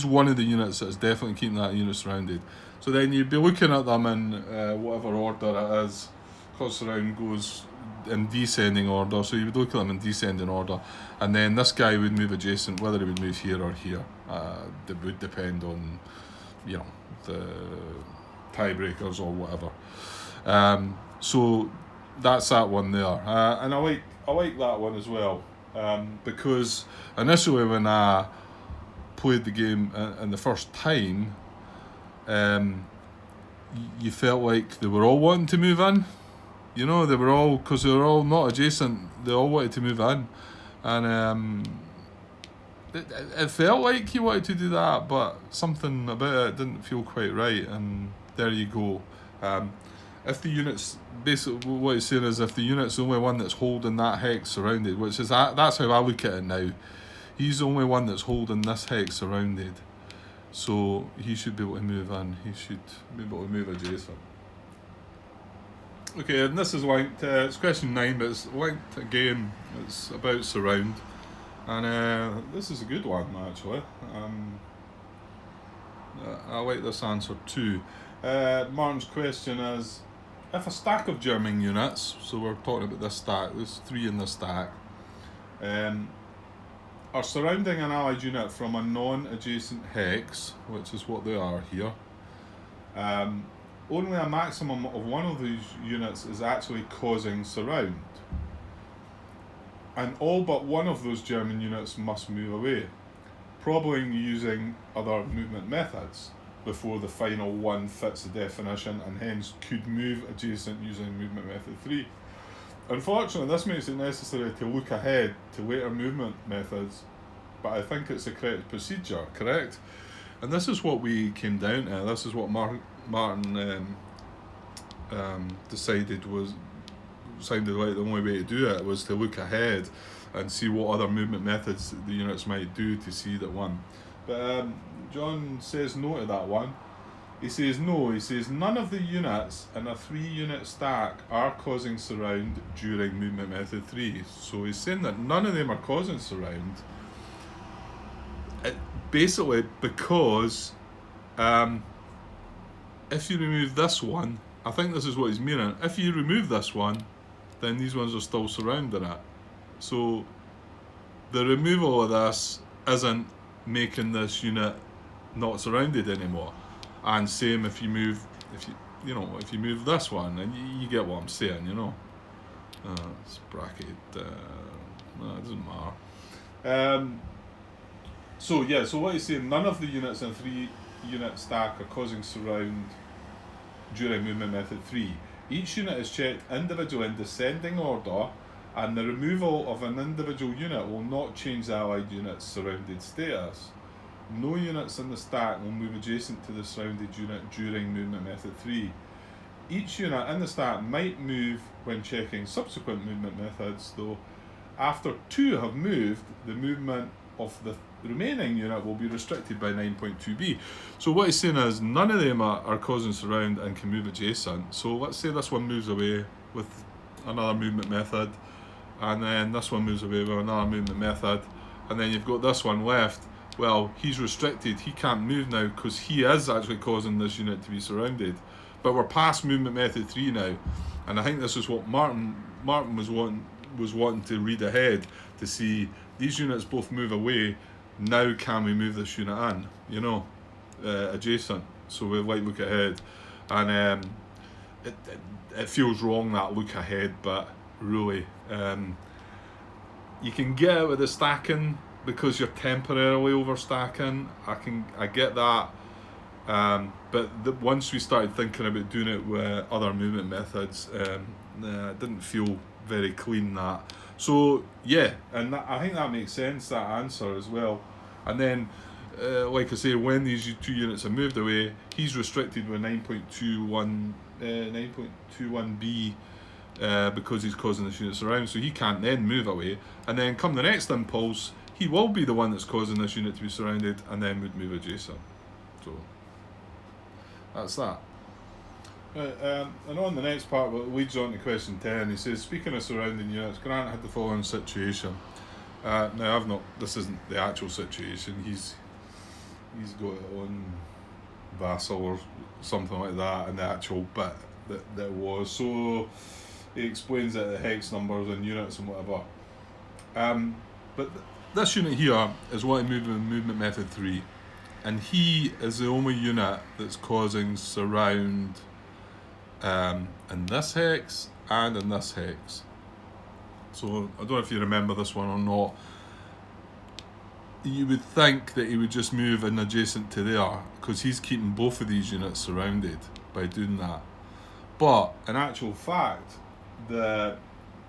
[SPEAKER 1] one of the units that's definitely keeping that unit surrounded. So then you'd be looking at them in whatever order it is, because surround goes in descending order. So you would look at them in descending order, and then this guy would move adjacent, whether he would move here or here. It would depend on, the tiebreakers or whatever. So that's that one there, and I like that one as well, because initially when I played the game in the first time, you felt like they were all wanting to move in. They were all, because they were all not adjacent, they all wanted to move in, and it felt like he wanted to do that, but something about it didn't feel quite right, and there you go. If the unit's, basically what he's saying is, if the unit's the only one that's holding that hex surrounded, which is that's how I look at it now, he's the only one that's holding this hex surrounded, so he should be able to move in, he should be able to move adjacent. Okay, and this is linked, it's question 9, but it's linked again, it's about surround, and this is a good one actually. I like this answer too. Martin's question is, if a stack of German units, so we're talking about this stack, there's 3 in the stack, are surrounding an allied unit from a non-adjacent hex, which is what they are here, only a maximum of one of these units is actually causing surround, and all but one of those German units must move away, probably using other movement methods before the final one fits the definition, and hence could move adjacent using movement method 3. Unfortunately, this makes it necessary to look ahead to later movement methods, but I think it's the correct procedure, correct? And this is what we came down to. This is what Martin decided sounded like the only way to do it was to look ahead and see what other movement methods the units might do to see that one. But John says no to that one. He says no, he says none of the units in a 3-unit stack are causing surround during movement method 3. So he's saying that none of them are causing surround. Basically because if you remove this one, I think this is what he's meaning, if you remove this one, then these ones are still surrounding it. So the removal of this isn't making this unit not surrounded anymore. And same if you move this one, and you get what I'm saying, it's bracketed. No, it doesn't matter. So what he's saying, none of the units in a 3-unit stack are causing surround during movement method 3. Each unit is checked individually in descending order, and the removal of an individual unit will not change the allied unit's surrounded status. No units in the stack will move adjacent to the surrounded unit during movement method 3. Each unit in the stack might move when checking subsequent movement methods, though after 2 have moved, the movement of the remaining unit will be restricted by 9.2b. So what he's saying is none of them are causing surround and can move adjacent. So let's say this one moves away with another movement method, and then this one moves away with another movement method, and then you've got this one left. Well, he's restricted, he can't move now because he is actually causing this unit to be surrounded. But we're past movement method 3 now, and I think this is what Martin was wanting to read ahead to see these units both move away. Now can we move this unit in, adjacent? So we look ahead, and it feels wrong, that look ahead, but really you can get out of the stacking because you're temporarily overstacking. I get that. But once we started thinking about doing it with other movement methods, it didn't feel very clean, that. So yeah, and I think that makes sense, that answer as well. And then, like I say, when these 2 units are moved away, he's restricted with 9.21b because he's causing this unit surround, so he can't then move away. And then come the next impulse, he will be the one that's causing this unit to be surrounded, and then would move adjacent. So that's that. And on the next part, what leads on to question 10, he says, speaking of surrounding units, Grant had the following situation. Now this isn't the actual situation, he's got it on Vassal or something like that in the actual bit that was. So he explains it, the hex numbers and units and whatever. But this unit here is what he moved in movement method 3. And he is the only unit that's causing surround in this hex and in this hex. So I don't know if you remember this one or not. You would think that he would just move in adjacent to there because he's keeping both of these units surrounded by doing that. But in actual fact, the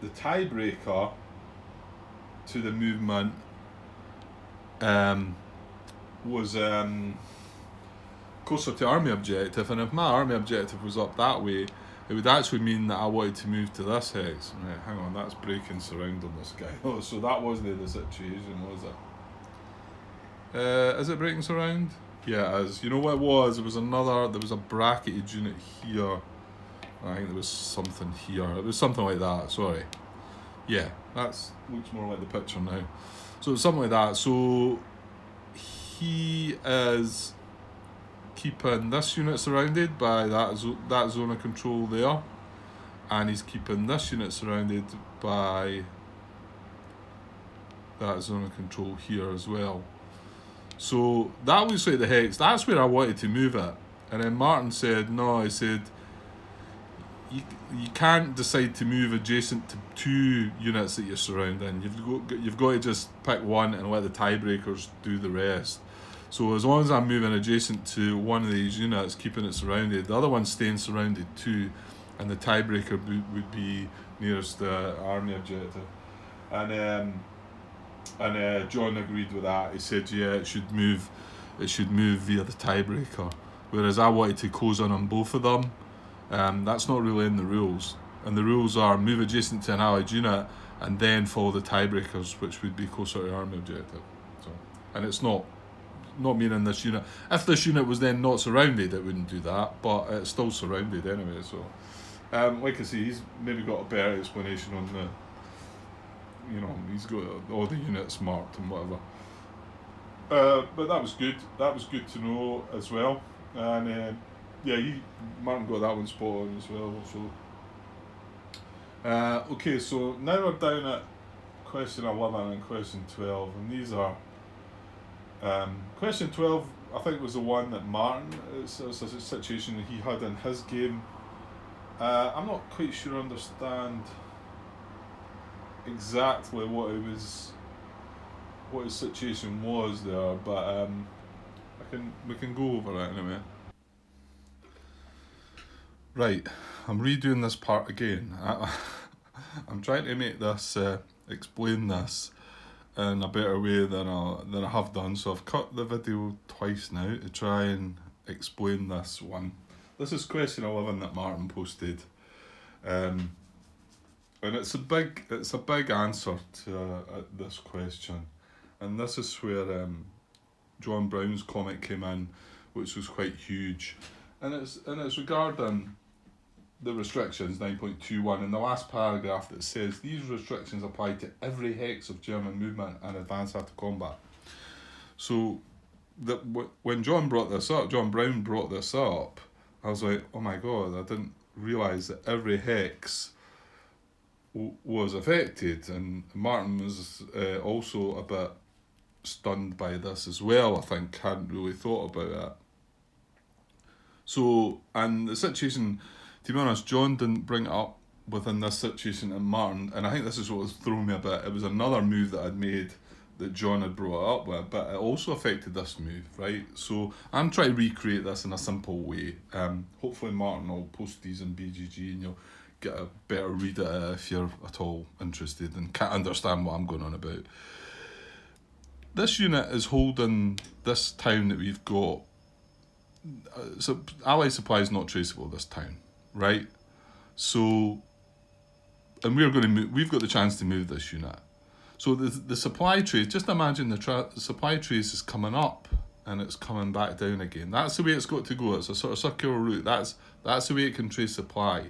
[SPEAKER 1] tiebreaker to the movement was closer to army objective, and if my army objective was up that way, it would actually mean that I wanted to move to this hex. Right, hang on, that's breaking surround on this guy. Oh, so that wasn't the situation, was it? Is it breaking surround? Yeah, it is. You know what it was? There was a bracketed unit here. I think there was something here. It was something like that, sorry. Yeah, looks more like the picture now. So it's something like that. So he is keeping this unit surrounded by that zone of control there, and he's keeping this unit surrounded by that zone of control here as well. So that looks like the hex. That's where I wanted to move it. And then Martin said, no, he said, you can't decide to move adjacent to 2 units that you're surrounding. You've got to just pick one and let the tiebreakers do the rest. So as long as I'm moving adjacent to one of these units, keeping it surrounded, the other one's staying surrounded too, and the tiebreaker would be nearest the army objective. And John agreed with that. He said, yeah, it should move via the tiebreaker. Whereas I wanted to close in on both of them. That's not really in the rules. And the rules are move adjacent to an allied unit and then follow the tiebreakers, which would be closer to army objective. So, and it's not meaning this unit. If this unit was then not surrounded, it wouldn't do that, but it's still surrounded anyway. So, like I say, he's maybe got a better explanation on the. He's got all the units marked and whatever. But that was good. That was good to know as well. And Martin got that one spot on as well. So, okay, so now we're down at question 11 and question 12, and these are. Question 12, I think, was the one that Martin, it's a situation that he had in his game. I'm not quite sure I understand exactly what his situation was there, but we can go over it anyway. Right, I'm redoing this part again. I'm trying to make this explain this in a better way than I have done. So I've cut the video twice now to try and explain this one. This is question 11 that Martin posted, and it's a big answer to this question, and this is where John Brown's comment came in, which was quite huge, and it's regarding the restrictions 9.21 in the last paragraph that says these restrictions apply to every hex of German movement and advance after combat. So when John Brown brought this up, I was like, oh my god, I didn't realise that every hex was affected, and Martin was also a bit stunned by this as well. I think hadn't really thought about it. So, and the situation, to be honest, John didn't bring it up within this situation, and Martin, and I think this is what was throwing me a bit. It was another move that I'd made that John had brought it up with, but it also affected this move, right? So I'm trying to recreate this in a simple way. Hopefully Martin will post these in BGG and you'll get a better read at it if you're at all interested and can't understand what I'm going on about. This unit is holding this town that we've got. So Allied supply is not traceable this town, right? So, and we're going to move. We've got the chance to move this unit. So the supply trace. Just imagine the supply trace is coming up and it's coming back down again. That's the way it's got to go. It's a sort of circular route. That's the way it can trace supply.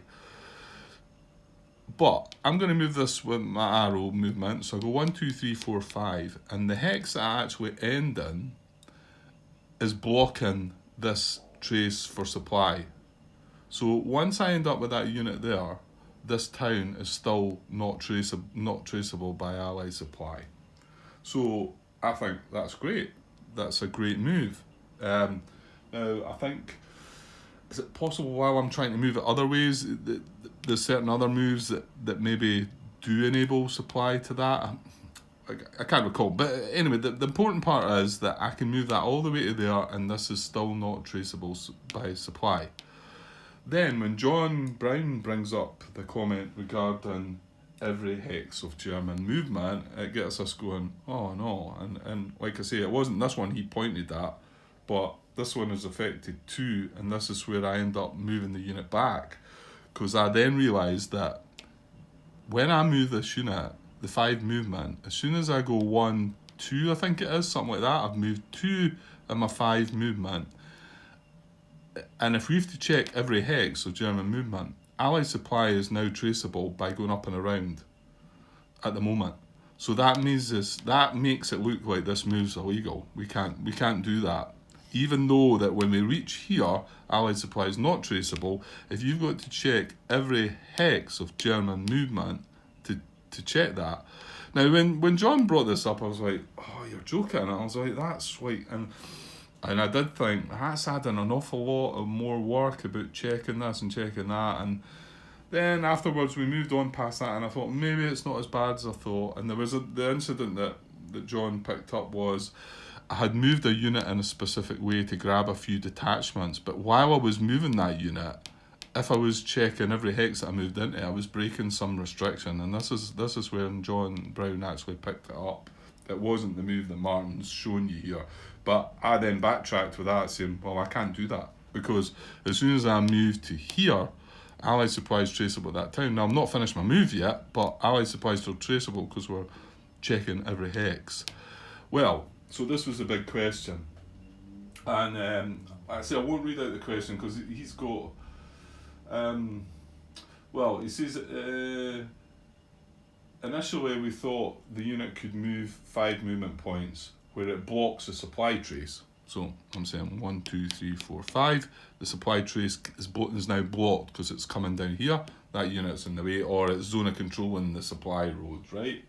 [SPEAKER 1] But I'm going to move this with my arrow movement. So I go 1, 2, 3, 4, 5, and the hex that I actually end in is blocking this trace for supply. So once I end up with that unit there, this town is still not traceable by Allied supply. So I think that's great. That's a great move. Now I think, is it possible while I'm trying to move it other ways, there's certain other moves that maybe do enable supply to that? I can't recall, but anyway, the important part is that I can move that all the way to there and this is still not traceable by supply. Then when John Brown brings up the comment regarding every hex of German movement, it gets us going, oh no, and like I say, it wasn't this one he pointed at, but this one is affected too, and this is where I end up moving the unit back, because I then realised that when I move this unit, the 5 movement, as soon as I go 1, 2, I think it is, something like that, I've moved 2 in my 5 movement. And if we have to check every hex of German movement, Allied supply is now traceable by going up and around at the moment. So that makes it look like this move's illegal. We can't do that. Even though that when we reach here, Allied supply is not traceable, if you've got to check every hex of German movement to check that. Now when John brought this up, I was like, oh, you're joking. And I was like, that's like, and I did think, that's adding an awful lot of more work about checking this and checking that. And then afterwards we moved on past that and I thought, maybe it's not as bad as I thought. And there was the incident that John picked up was, I had moved a unit in a specific way to grab a few detachments, but while I was moving that unit, if I was checking every hex that I moved into, I was breaking some restriction. And this is where John Brown actually picked it up. It wasn't the move that Martin's shown you here. But I then backtracked with that, saying, well, I can't do that, because as soon as I move to here, Allied supply is traceable at that town. Now, I'm not finished my move yet, but Allied supply is still traceable because we're checking every hex. Well, so this was a big question. And I won't read out the question because he's got... well, he says... initially, we thought the unit could move 5 movement points where it blocks the supply trace. So I'm saying 1, 2, 3, 4, 5. The supply trace is now blocked because it's coming down here. That unit's in the way, or it's zone of control in the supply roads, right?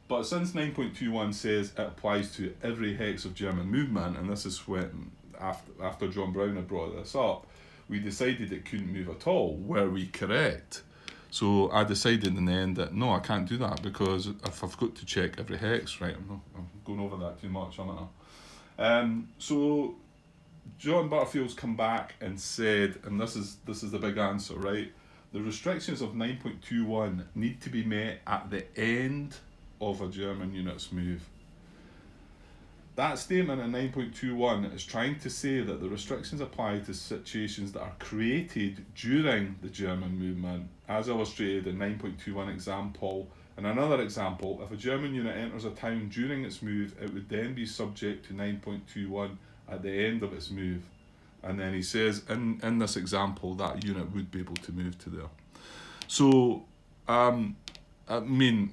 [SPEAKER 1] But since 9.21 says it applies to every hex of German movement, and this is when, after John Brown had brought this up, we decided it couldn't move at all. Were we correct?
[SPEAKER 2] So I decided in the end that no, I can't do that, because if I've got to check every hex, right, I'm going over that too much, aren't I? So John Butterfield's come back and said, and this is the big answer, right? The restrictions of 9.21 need to be met at the end of a German unit's move. That statement in 9.21 is trying to say that the restrictions apply to situations that are created during the German movement, as illustrated in 9.21 example. In another example, if a German unit enters a town during its move, it would then be subject to 9.21 at the end of its move. And then he says, in this example, that unit would be able to move to there. So, I mean,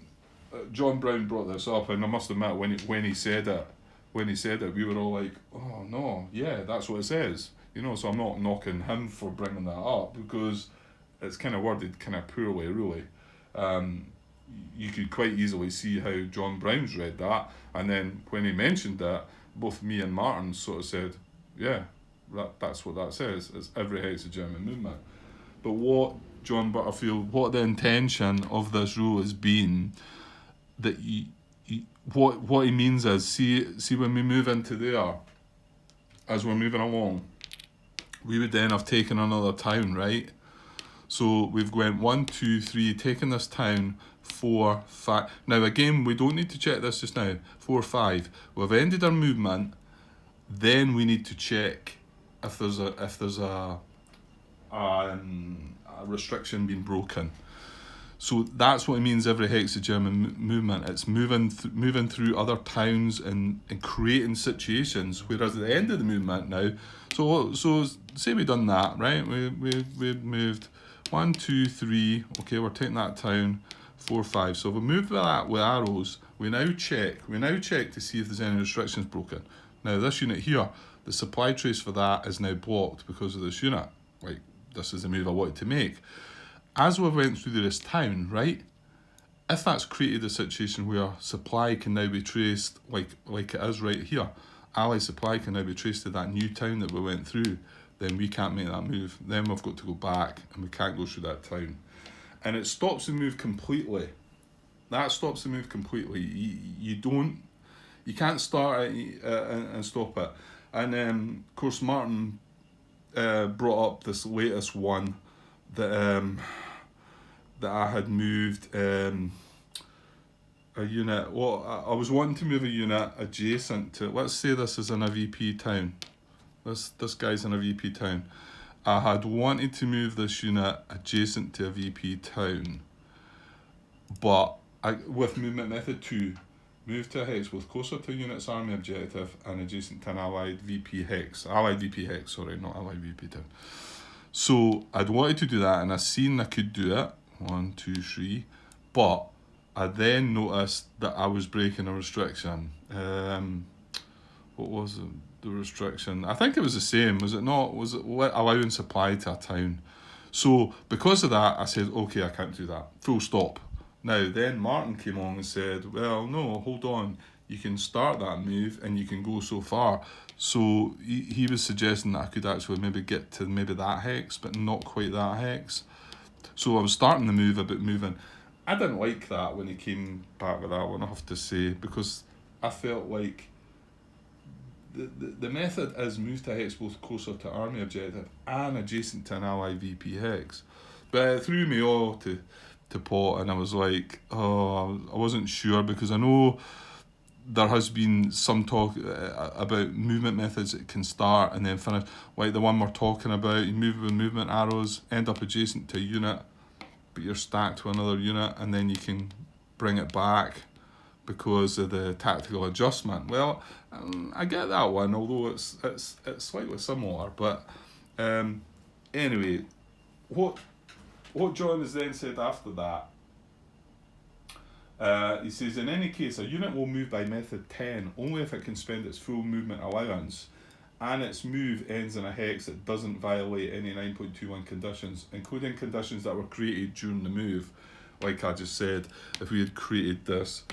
[SPEAKER 2] John Brown brought this up, and I must admit, when he said it, we were all like, oh no, yeah, that's what it says. So I'm not knocking him for bringing that up, because it's kind of worded kind of poorly, really. You could quite easily see how John Brown's read that, and then when he mentioned that, both me and Martin sort of said, yeah, that's what that says. It's every hex a German movement. But what the intention of this rule has been, that what he means is, see when we move into there, as we're moving along, we would then have taken another town, right? So we've went 1, 2, 3, taken this town, 4, 5. Now again, we don't need to check this just now. 4, 5. We've ended our movement. Then we need to check if there's a restriction being broken. So that's what it means, every hex of German movement. It's moving through other towns and creating situations. Whereas at the end of the movement now, so say we've done that, right? We moved 1, 2, 3. Okay, we're taking that town. 4, 5. So if we move that with arrows, we now check to see if there's any restrictions broken. Now this unit here, the supply trace for that is now blocked because of this unit. Like, this is the move I wanted to make. As we went through this town, right, if that's created a situation where supply can now be traced, like it is right here, ally supply can now be traced to that new town that we went through, then we can't make that move. Then we've got to go back, and we can't go through that town. And it stops the move completely. That stops the move completely. You can't start it and stop it. And of course, Martin brought up this latest one that I had moved a unit. Well, I was wanting to move a unit adjacent to. Let's say this is in a VP town. This guy's in a VP town. I had wanted to move this unit adjacent to a VP town, but with movement method 2, move to a hex both closer to a unit's army objective and adjacent to an allied VP hex. Allied VP hex, sorry, not allied VP town. So I'd wanted to do that, and I seen I could do it. 1, 2, 3. But I then noticed that I was breaking a restriction. What was the restriction? I think it was the same, was it not? Was it allowing supply to a town? So because of that, I said, okay, I can't do that. Full stop. Now, then Martin came along and said, well, no, hold on. You can start that move and you can go so far. So he was suggesting that I could actually maybe get to maybe that hex, but not quite that hex. So I was starting the move about moving. I didn't like that when he came back with that one, I have to say, because I felt like the method is move to a hex both closer to army objective and adjacent to an ally VP hex. But it threw me all to pot, and I was like, oh, I wasn't sure, because I know there has been some talk about movement methods that can start and then finish, like the one we're talking about. You move with movement arrows, end up adjacent to a unit, but you're stacked to another unit, and then you can bring it back because of the tactical adjustment. Well, I get that one, although it's slightly similar. But anyway, what John has then said after that, he says, in any case, a unit will move by method 10 only if it can spend its full movement allowance and its move ends in a hex that doesn't violate any 9.21 conditions, including conditions that were created during the move. Like I just said, if we had created this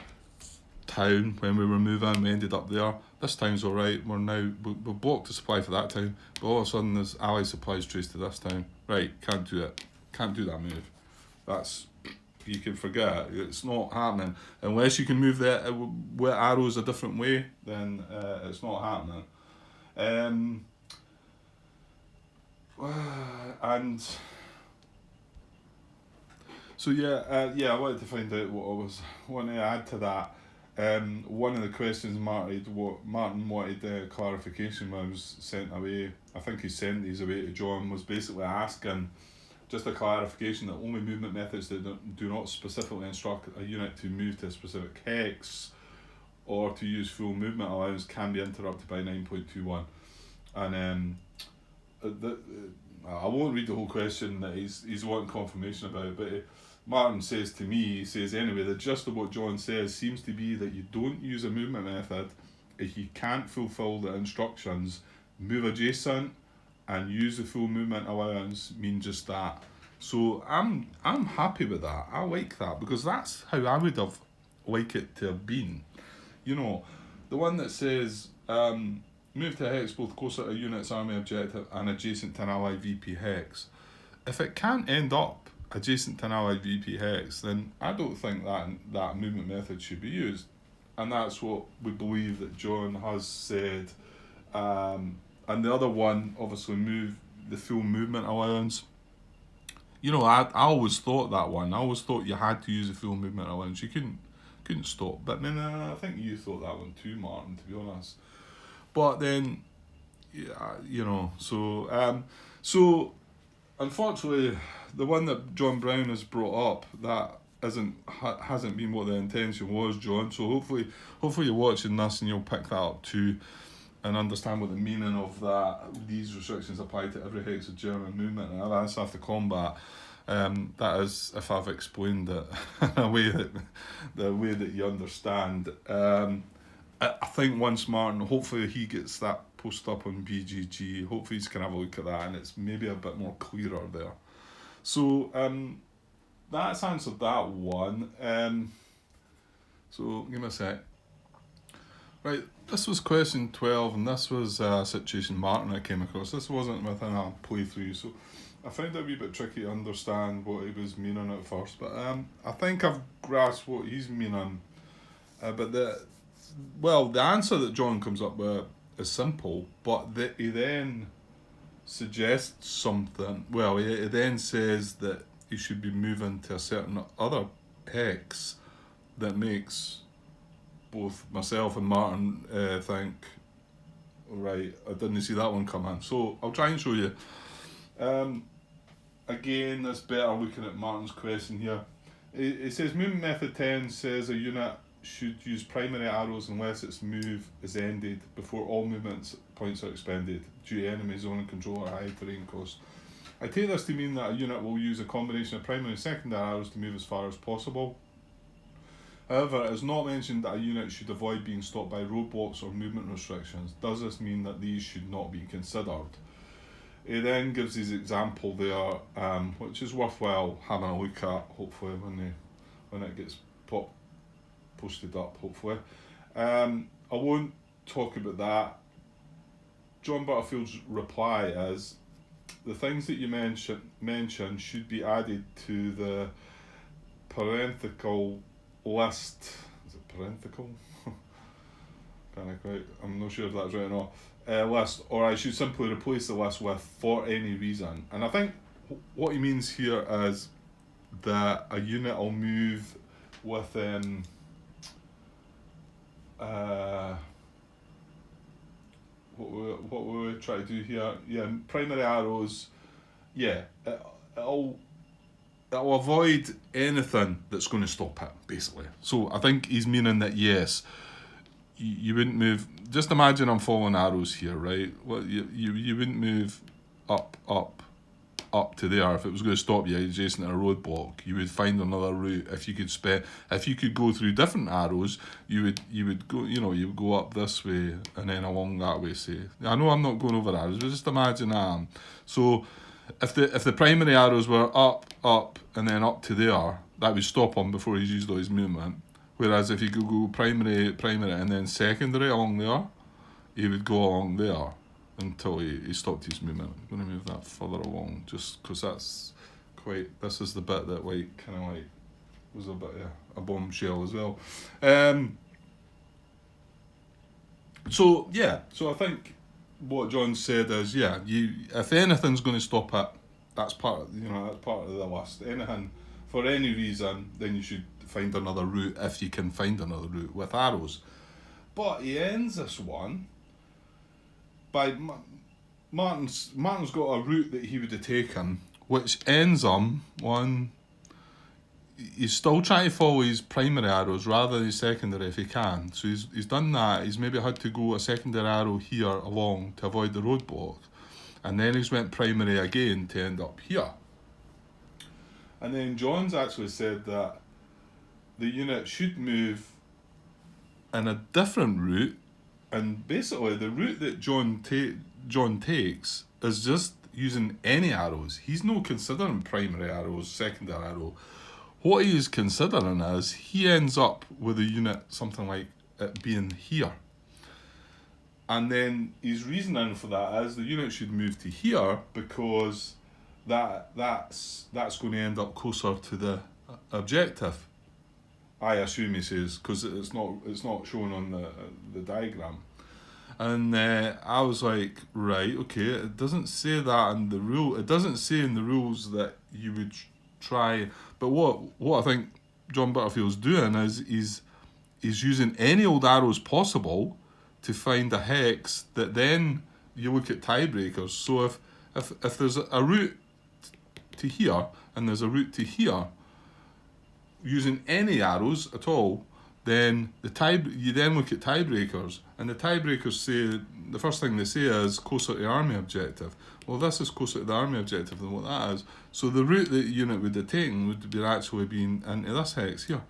[SPEAKER 2] town when we were moving, we ended up there, this town's alright, we've blocked the supply for that town, but all of a sudden there's ally supplies traced to this town. Right, can't do it. Can't do that move. that's, you can forget it. It's not happening unless you can move the arrows a different way. Then it's not happening. And so I wanted to find out what I was wanting to add to that. One of the questions Martin wanted clarification when I was sent away. I think he sent these away to John, was basically asking just a clarification that only movement methods that do not specifically instruct a unit to move to a specific hex or to use full movement allowance can be interrupted by 9.21. And I won't read the whole question that he's wanting confirmation about, but Martin says to me, he says anyway, the gist of what John says seems to be that you don't use a movement method if you can't fulfill the instructions. Move adjacent and use the full movement allowance mean just that. So I'm happy with that. I like that because that's how I would have liked it to have been. You know, the one that says move to a hex both closer to a unit's army objective and adjacent to an allied VP hex. If it can't end up adjacent to an allied VP hex, then I don't think that movement method should be used. And that's what we believe that John has said. And the other one, obviously, move the full movement allowance. You know, I always thought that one. I always thought you had to use the full movement allowance. You couldn't stop. But then I think you thought that one too, Martin, to be honest. But then, yeah, you know, so unfortunately, the one that John Brown has brought up, that hasn't been what the intention was, John. So hopefully you're watching this and you'll pick that up too, and understand what the meaning of that. These restrictions apply to every hex of German movement and that's after combat. That is, if I've explained it in a way that you understand. I think once Martin, hopefully he gets that post up on BGG. Hopefully he's can have a look at that and it's maybe a bit more clearer there. So that's answered that one. So give me a sec. Right, this was question 12 and this was a situation Martin I came across. This wasn't within a playthrough, so I found it a wee bit tricky to understand what he was meaning at first, but I think I've grasped what he's meaning. But the answer that John comes up with is simple, but he then suggests something. Well, he then says that he should be moving to a certain other hex that makes both myself and Martin think, right, I didn't see that one come in. So I'll try and show you. Again, it's better looking at Martin's question here. It says movement method 10 says a unit should use primary arrows unless its move is ended before all movement points are expended due to enemy zone and control or high terrain cost. I take this to mean that a unit will use a combination of primary and secondary arrows to move as far as possible. However, it is not mentioned that a unit should avoid being stopped by roadblocks or movement restrictions. Does this mean that these should not be considered? He then gives his example there, which is worthwhile having a look at, hopefully, when it gets posted up, hopefully. I won't talk about that. John Butterfield's reply is, the things that you mention should be added to the parenthetical list. Is it parenthetical? I'm not sure if that's right or not. List, or I should simply replace the list with for any reason. And I think what he means here is that a unit will move with what we try to do here, primary arrows, it'll avoid anything that's going to stop it, basically. So I think he's meaning that yes, you wouldn't move. Just imagine I'm following arrows here, right? Well, you wouldn't move up to there if it was going to stop you adjacent to a roadblock. You would find another route. If you could go through different arrows, you would go. You would go up this way and then along that way. Say, I know I'm not going over arrows, but just imagine I am. So if the primary arrows were up and then up to there, that would stop him before he's used all his movement. Whereas if you could go primary and then secondary along there, he would go along there until he stopped his movement. I'm going to move that further along just because that's this is the bit that like kind of like was a bit of a bombshell as well. So I think what John said is, if anything's going to stop it, that's part of the list. Anything for any reason, then you should find another route if you can find another route with arrows. But he ends this one by Martin's got a route that he would have taken, which ends on he's still trying to follow his primary arrows rather than his secondary if he can. So he's done that. He's maybe had to go a secondary arrow here along to avoid the roadblock. And then he's went primary again to end up here. And then John's actually said that the unit should move in a different route. And basically the route that John takes is just using any arrows. He's not considering primary arrows, secondary arrow. What he is considering is he ends up with a unit something like it being here. And then his reasoning for that is the unit should move to here because that's going to end up closer to the objective. I assume he says, because it's not shown on the diagram. And I was like, right, okay, it doesn't say that in the rule. It doesn't say in the rules that you would try. But what I think John Butterfield's doing is he's using any old arrows possible to find a hex that then you look at tiebreakers. So if there's a route to here and there's a route to here, using any arrows at all, then you then look at tiebreakers, and the tiebreakers say the first thing they say is closer to the army objective. Well, this is closer to the army objective than what that is. So the route that the unit would have taken would be actually been into this hex here.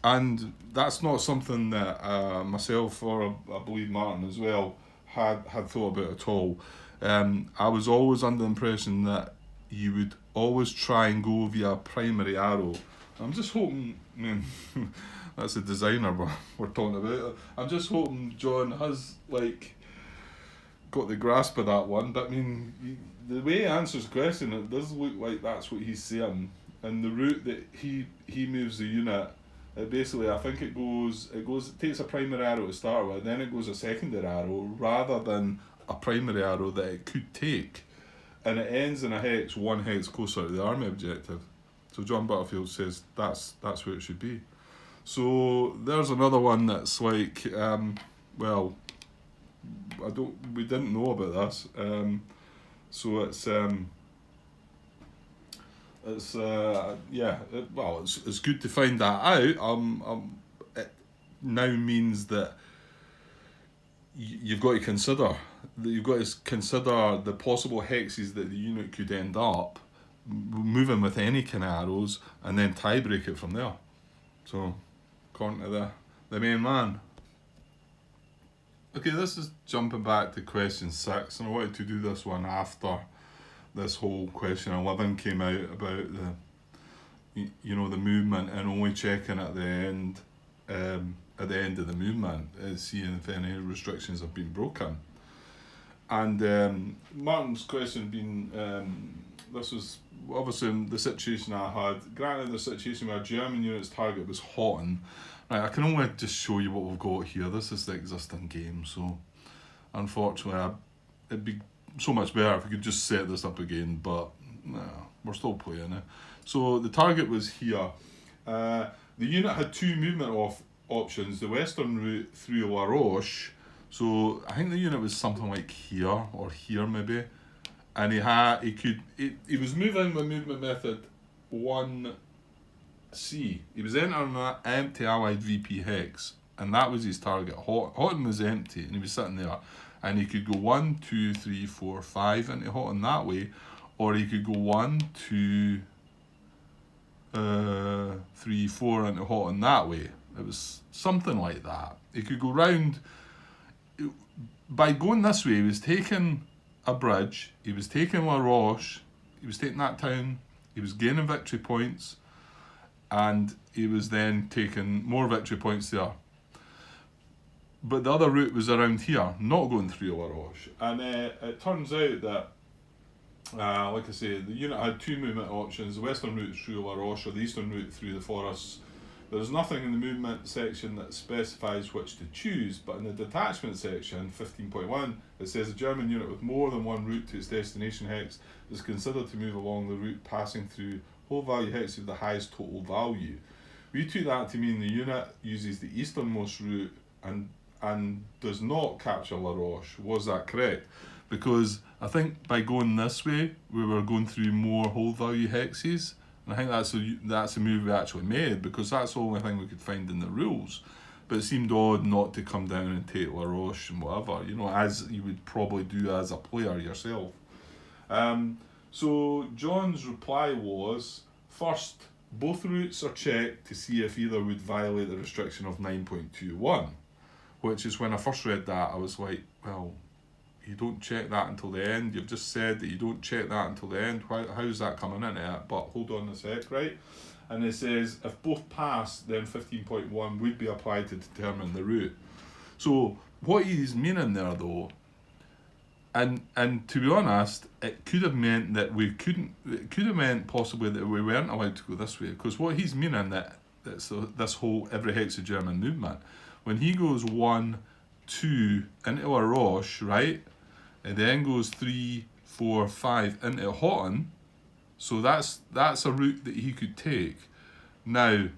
[SPEAKER 2] And that's not something that myself or I believe Martin as well had thought about at all. I was always under the impression that you would always try and go via primary arrow. I'm just hoping, that's a designer we're talking about. I'm just hoping John has got the grasp of that one. But the way he answers the question, it does look like that's what he's saying. And the route that he moves the unit, basically I think it takes a primary arrow to start with, then it goes a secondary arrow rather than a primary arrow that it could take. And it ends in a hex, one hex closer to the army objective. So John Butterfield says that's where it should be. So there's another one that's like, we didn't know about this. So it's good to find that out. It now means that you've got to consider the possible hexes that the unit could end up moving with any kind of arrows, and then tie break it from there. So, according to the main man. Okay, this is jumping back to question 6, and I wanted to do this one after this whole question 11 came out about the movement, and only checking at the end of the movement, seeing if any restrictions have been broken. And Martin's question being, this was obviously the situation I had. Granted, the situation where German unit's target was Hotten. Right, I can only just show you what we've got here. This is the existing game, so unfortunately it'd be so much better if we could just set this up again, but no, we're still playing it. So the target was here. The unit had 2 movement options, the western route through La Roche. So I think the unit was something like here or here maybe, and he was moving with movement method 1C. He was entering an empty allied VP hex, and that was his target. Hotten was empty, and he was sitting there, and he could go 1, 2, 3, 4, 5 into Hotten that way, or he could go 1, 2, 3, 4 into Hotten that way. It was something like that. He could go round. By going this way, he was taking a bridge, he was taking La Roche, he was taking that town, he was gaining victory points, and he was then taking more victory points there. But the other route was around here, not going through La Roche. And it turns out that
[SPEAKER 1] like I say, the unit had two movement options: the western route through La Roche or the eastern route through the forests. There's nothing in the movement section that specifies which to choose, but in the detachment section, 15.1, it says a German unit with more than one route to its destination hex is considered to move along the route passing through whole value hex with the highest total value. We took that to mean the unit uses the easternmost route and does not capture La Roche. Was that correct? Because I think by going this way, we were going through more whole value hexes. And I think that's a move we actually made, because that's the only thing we could find in the rules. But it seemed odd not to come down and take La Roche and whatever, as you would probably do as a player yourself. So John's reply was, first, both routes are checked to see if either would violate the restriction of 9.21, which is when I first read that, I was like, well, you don't check that until the end. You've just said that you don't check that until the end. How's that coming into it? But hold on a sec, right? And it says, if both pass, then 15.1 would be applied to determine the route. So what he's meaning there, though, and to be honest, it could have meant that we couldn't, it could have meant possibly that we weren't allowed to go this way, because what he's meaning that's this whole every hex of German movement, when he goes 1, 2 into La Roche, right, and then goes 3, 4, 5 into Houghton, so that's a route that he could take. Now,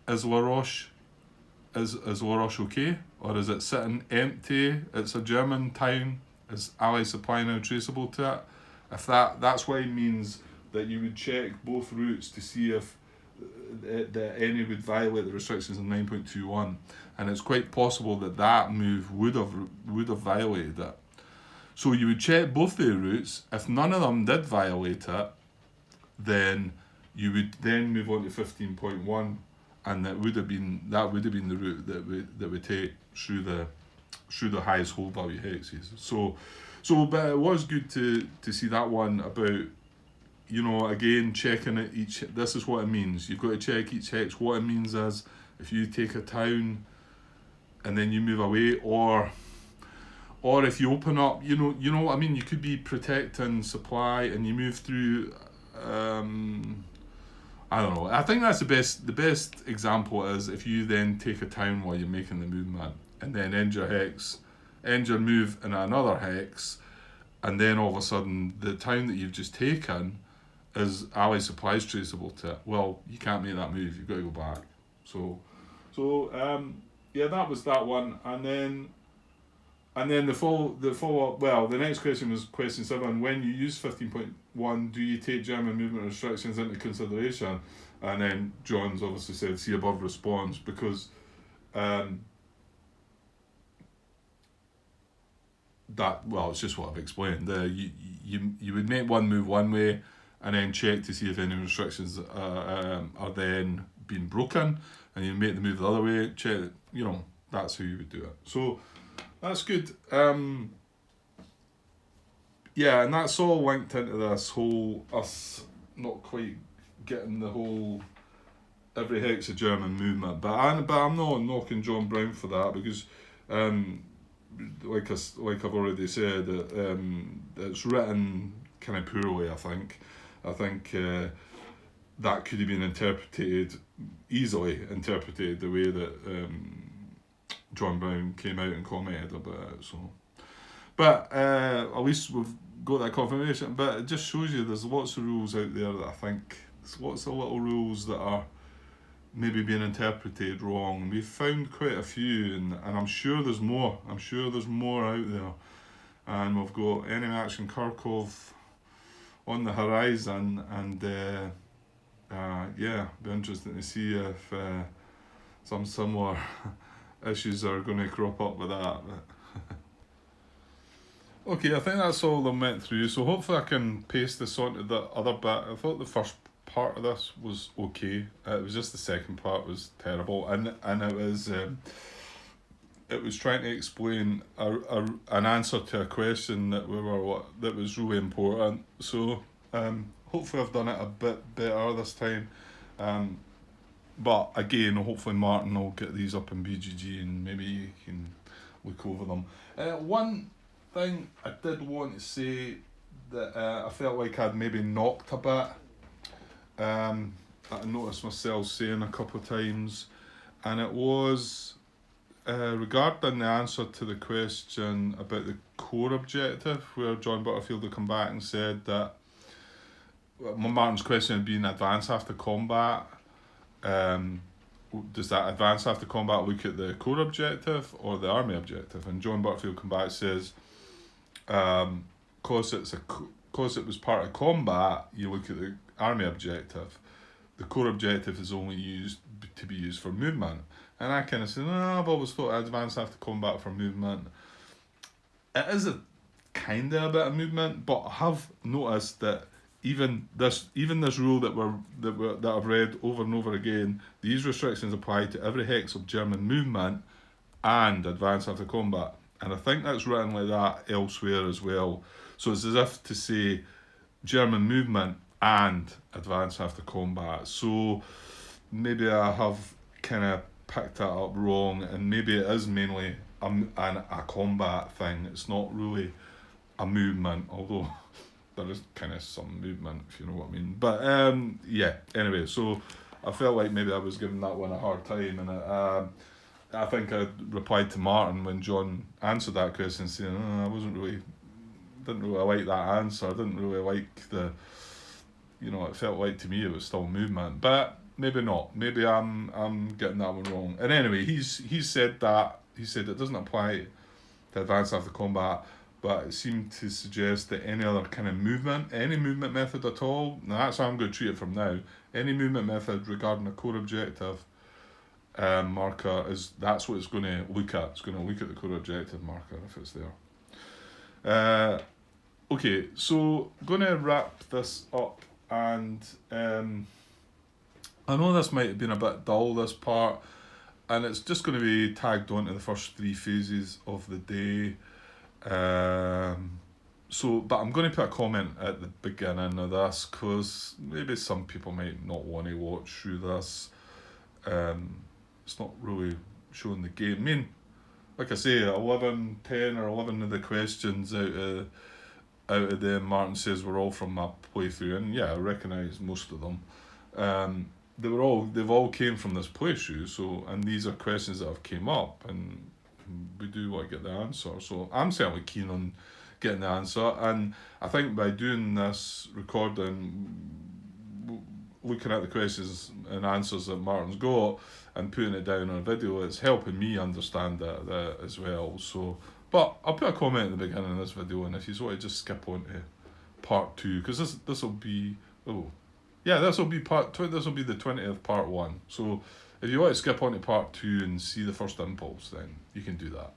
[SPEAKER 1] is La Roche okay, or is it sitting empty? It's a German town. Is Allied supply now traceable to it? If that's what he means, that you would check both routes to see if that any would violate the restrictions in 9.21, and it's quite possible that move would have violated it. So you would check both the routes. If none of them did violate it, then you would then move on to 15.1, and that would have been the route that we take through the highest whole value hexes. So but it was good to see that one about, again, checking it each. This is what it means. You've got to check each hex. What it means is, if you take a town and then you move away, or if you open up, you know what I mean. You could be protecting supply and you move through. I don't know. I think that's the best example is if you then take a town while you're making the movement, and then end your move in another hex, and then all of a sudden the town that you've just taken is Allied supplies traceable to it. Well, you can't make that move. You've got to go back. So yeah, that was that one, and then the follow up. Well, the next question was question 7. When you use 15.1, do you take German movement restrictions into consideration? And then John's obviously said, see above response, because it's just what I've explained. You would make one move one way, and then check to see if any restrictions are then being broken, and you make the move the other way. Check, that's how you would do it. So that's good. Yeah, and that's all linked into this whole us not quite getting the whole every hex of German movement. But I'm not knocking John Brown for that, because like I've already said, it's written kind of poorly. I think that could have been easily interpreted the way that John Brown came out and commented about it. So, but at least we've got that confirmation. But it just shows you there's lots of rules out there that I think there's lots of little rules that are maybe being interpreted wrong. We've found quite a few, and I'm sure there's more. I'm sure there's more out there. And we've got enemy action Kharkov on the horizon, and be interesting to see if some similar issues are going to crop up with that. Okay, I think that's all I went through, so hopefully I can paste this onto the other bit. I thought the first part of this was okay. It was just the second part was terrible, and it was trying to explain an answer to a question that was really important. So hopefully I've done it a bit better this time. But again, hopefully Martin will get these up in BGG and maybe you can look over them. One thing I did want to say
[SPEAKER 2] that I felt like I'd maybe knocked a bit. That I noticed myself saying a couple of times, and it was regarding the answer to the question about the core objective, where John Butterfield had come back and said that Martin's question had been advance after combat. Does that advance after combat look at the core objective or the army objective? And John Butterfield come back and says, cause it was part of combat, you look at the army objective. The core objective is only used to be used for movement. And I kind of said, no, I've always thought advance after combat for movement. It is a kind of a bit of movement, but I have noticed that even this rule that I've read over and over again, these restrictions apply to every hex of German movement and advance after combat. And I think that's written like that elsewhere as well. So it's as if to say German movement and advance after combat. So maybe I have kind of picked that up wrong, and maybe it is mainly a combat thing. It's not really a movement, although there is kind of some movement, if you know what I mean. But yeah, anyway, so I felt like maybe I was giving that one a hard time, and I think I replied to Martin when John answered that question saying, didn't really like that answer. I didn't really like it felt like to me it was still movement, but maybe not. Maybe I'm getting that one wrong. And anyway, he's said that. He said it doesn't apply to advance after combat, but it seemed to suggest that any other kind of movement, any movement method at all, now that's how I'm going to treat it from now, any movement method regarding a core objective marker, that's what it's going to look at. It's going to look at the core objective marker if it's there. Okay, so I'm going to wrap this up, and I know this might have been a bit dull, this part, and it's just going to be tagged on to the first 3 phases of the day. But I'm going to put a comment at the beginning of this, because maybe some people might not want to watch through this. It's not really showing the game. I mean, like I say, 10 or 11 of the questions out of them, Martin says, were all from my playthrough, and yeah, I recognise most of them. They've all came from this playthrough, and these are questions that have came up, and we do want to get the answer. So I'm certainly keen on getting the answer, and I think by doing this recording, looking at the questions and answers that Martin's got and putting it down on a video, it's helping me understand that as well. So, but I'll put a comment at the beginning of this video, and if you want to just skip on to part 2, because this will be this will be the 20th part 1. So if you want to skip on to part 2 and see the first impulse, then you can do that.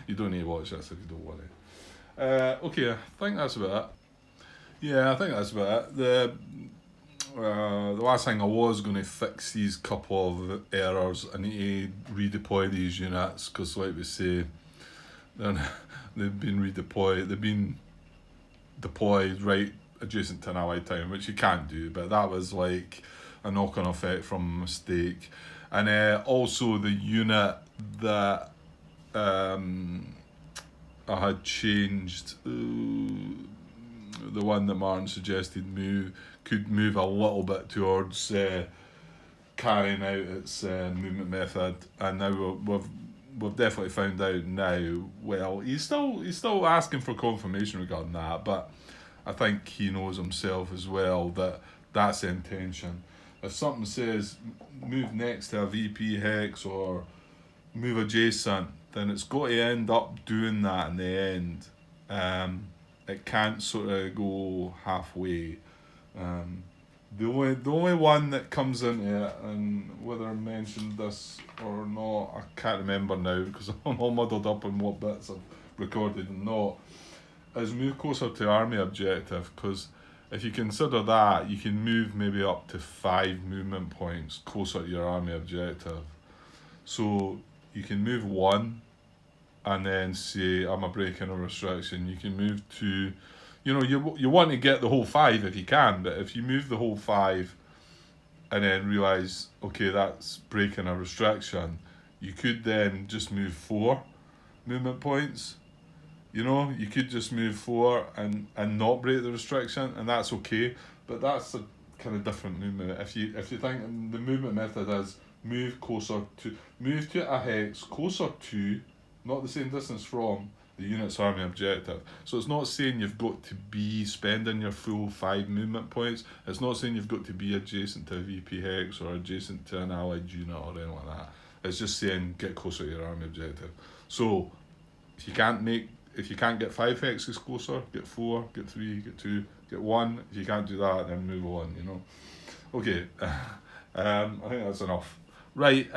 [SPEAKER 2] You don't need to watch this if you don't want to. Okay, I think that's about it. Yeah, I think that's about it. The last thing I was going to fix these couple of errors. I need to redeploy these units, because like we say, they've been redeployed. They've been deployed right adjacent to an allied town, which you can't do, but that was like a knock-on effect from a mistake. And also the unit that I had changed, the one that Martin suggested could move a little bit towards carrying out its movement method, and now we've definitely found out now. Well, he's still asking for confirmation regarding that, but I think he knows himself as well that that's the intention. If something says move next to a VP hex or move adjacent, then it's got to end up doing that in the end. It can't sort of go halfway. The only one that comes into it, and whether I mentioned this or not, I can't remember now, because I'm all muddled up on what bits I've recorded and not, is move closer to army objective, because if you consider that, you can move maybe up to 5 movement points closer to your army objective. So you can move 1 and then say, I'm a breaking a restriction. You can move to, you want to get the whole 5 if you can, but if you move the whole 5 and then realise, okay, that's breaking a restriction, you could then just move 4 movement points. You know, you could just move 4 and not break the restriction, and that's okay. But that's a kind of different movement. If you think the movement method is move to a hex closer to, not the same distance from, the unit's army objective. So it's not saying you've got to be spending your full 5 movement points. It's not saying you've got to be adjacent to a VP hex or adjacent to an allied unit or anything like that. It's just saying get closer to your army objective. So if you can't get 5 hexes closer, get 4, get 3, get 2, get 1. If you can't do that, then move on, you know. Okay, I think that's enough. Right,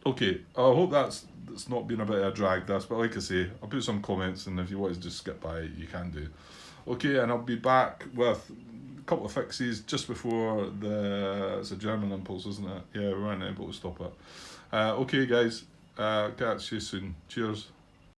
[SPEAKER 2] okay, I hope that's not been a bit of a drag, this, but like I say, I'll put some comments, and if you want to just skip by it, you can do. Okay, and I'll be back with a couple of fixes just before it's a German impulse, isn't it? Yeah, we weren't able to stop it. Okay, guys, catch you soon. Cheers.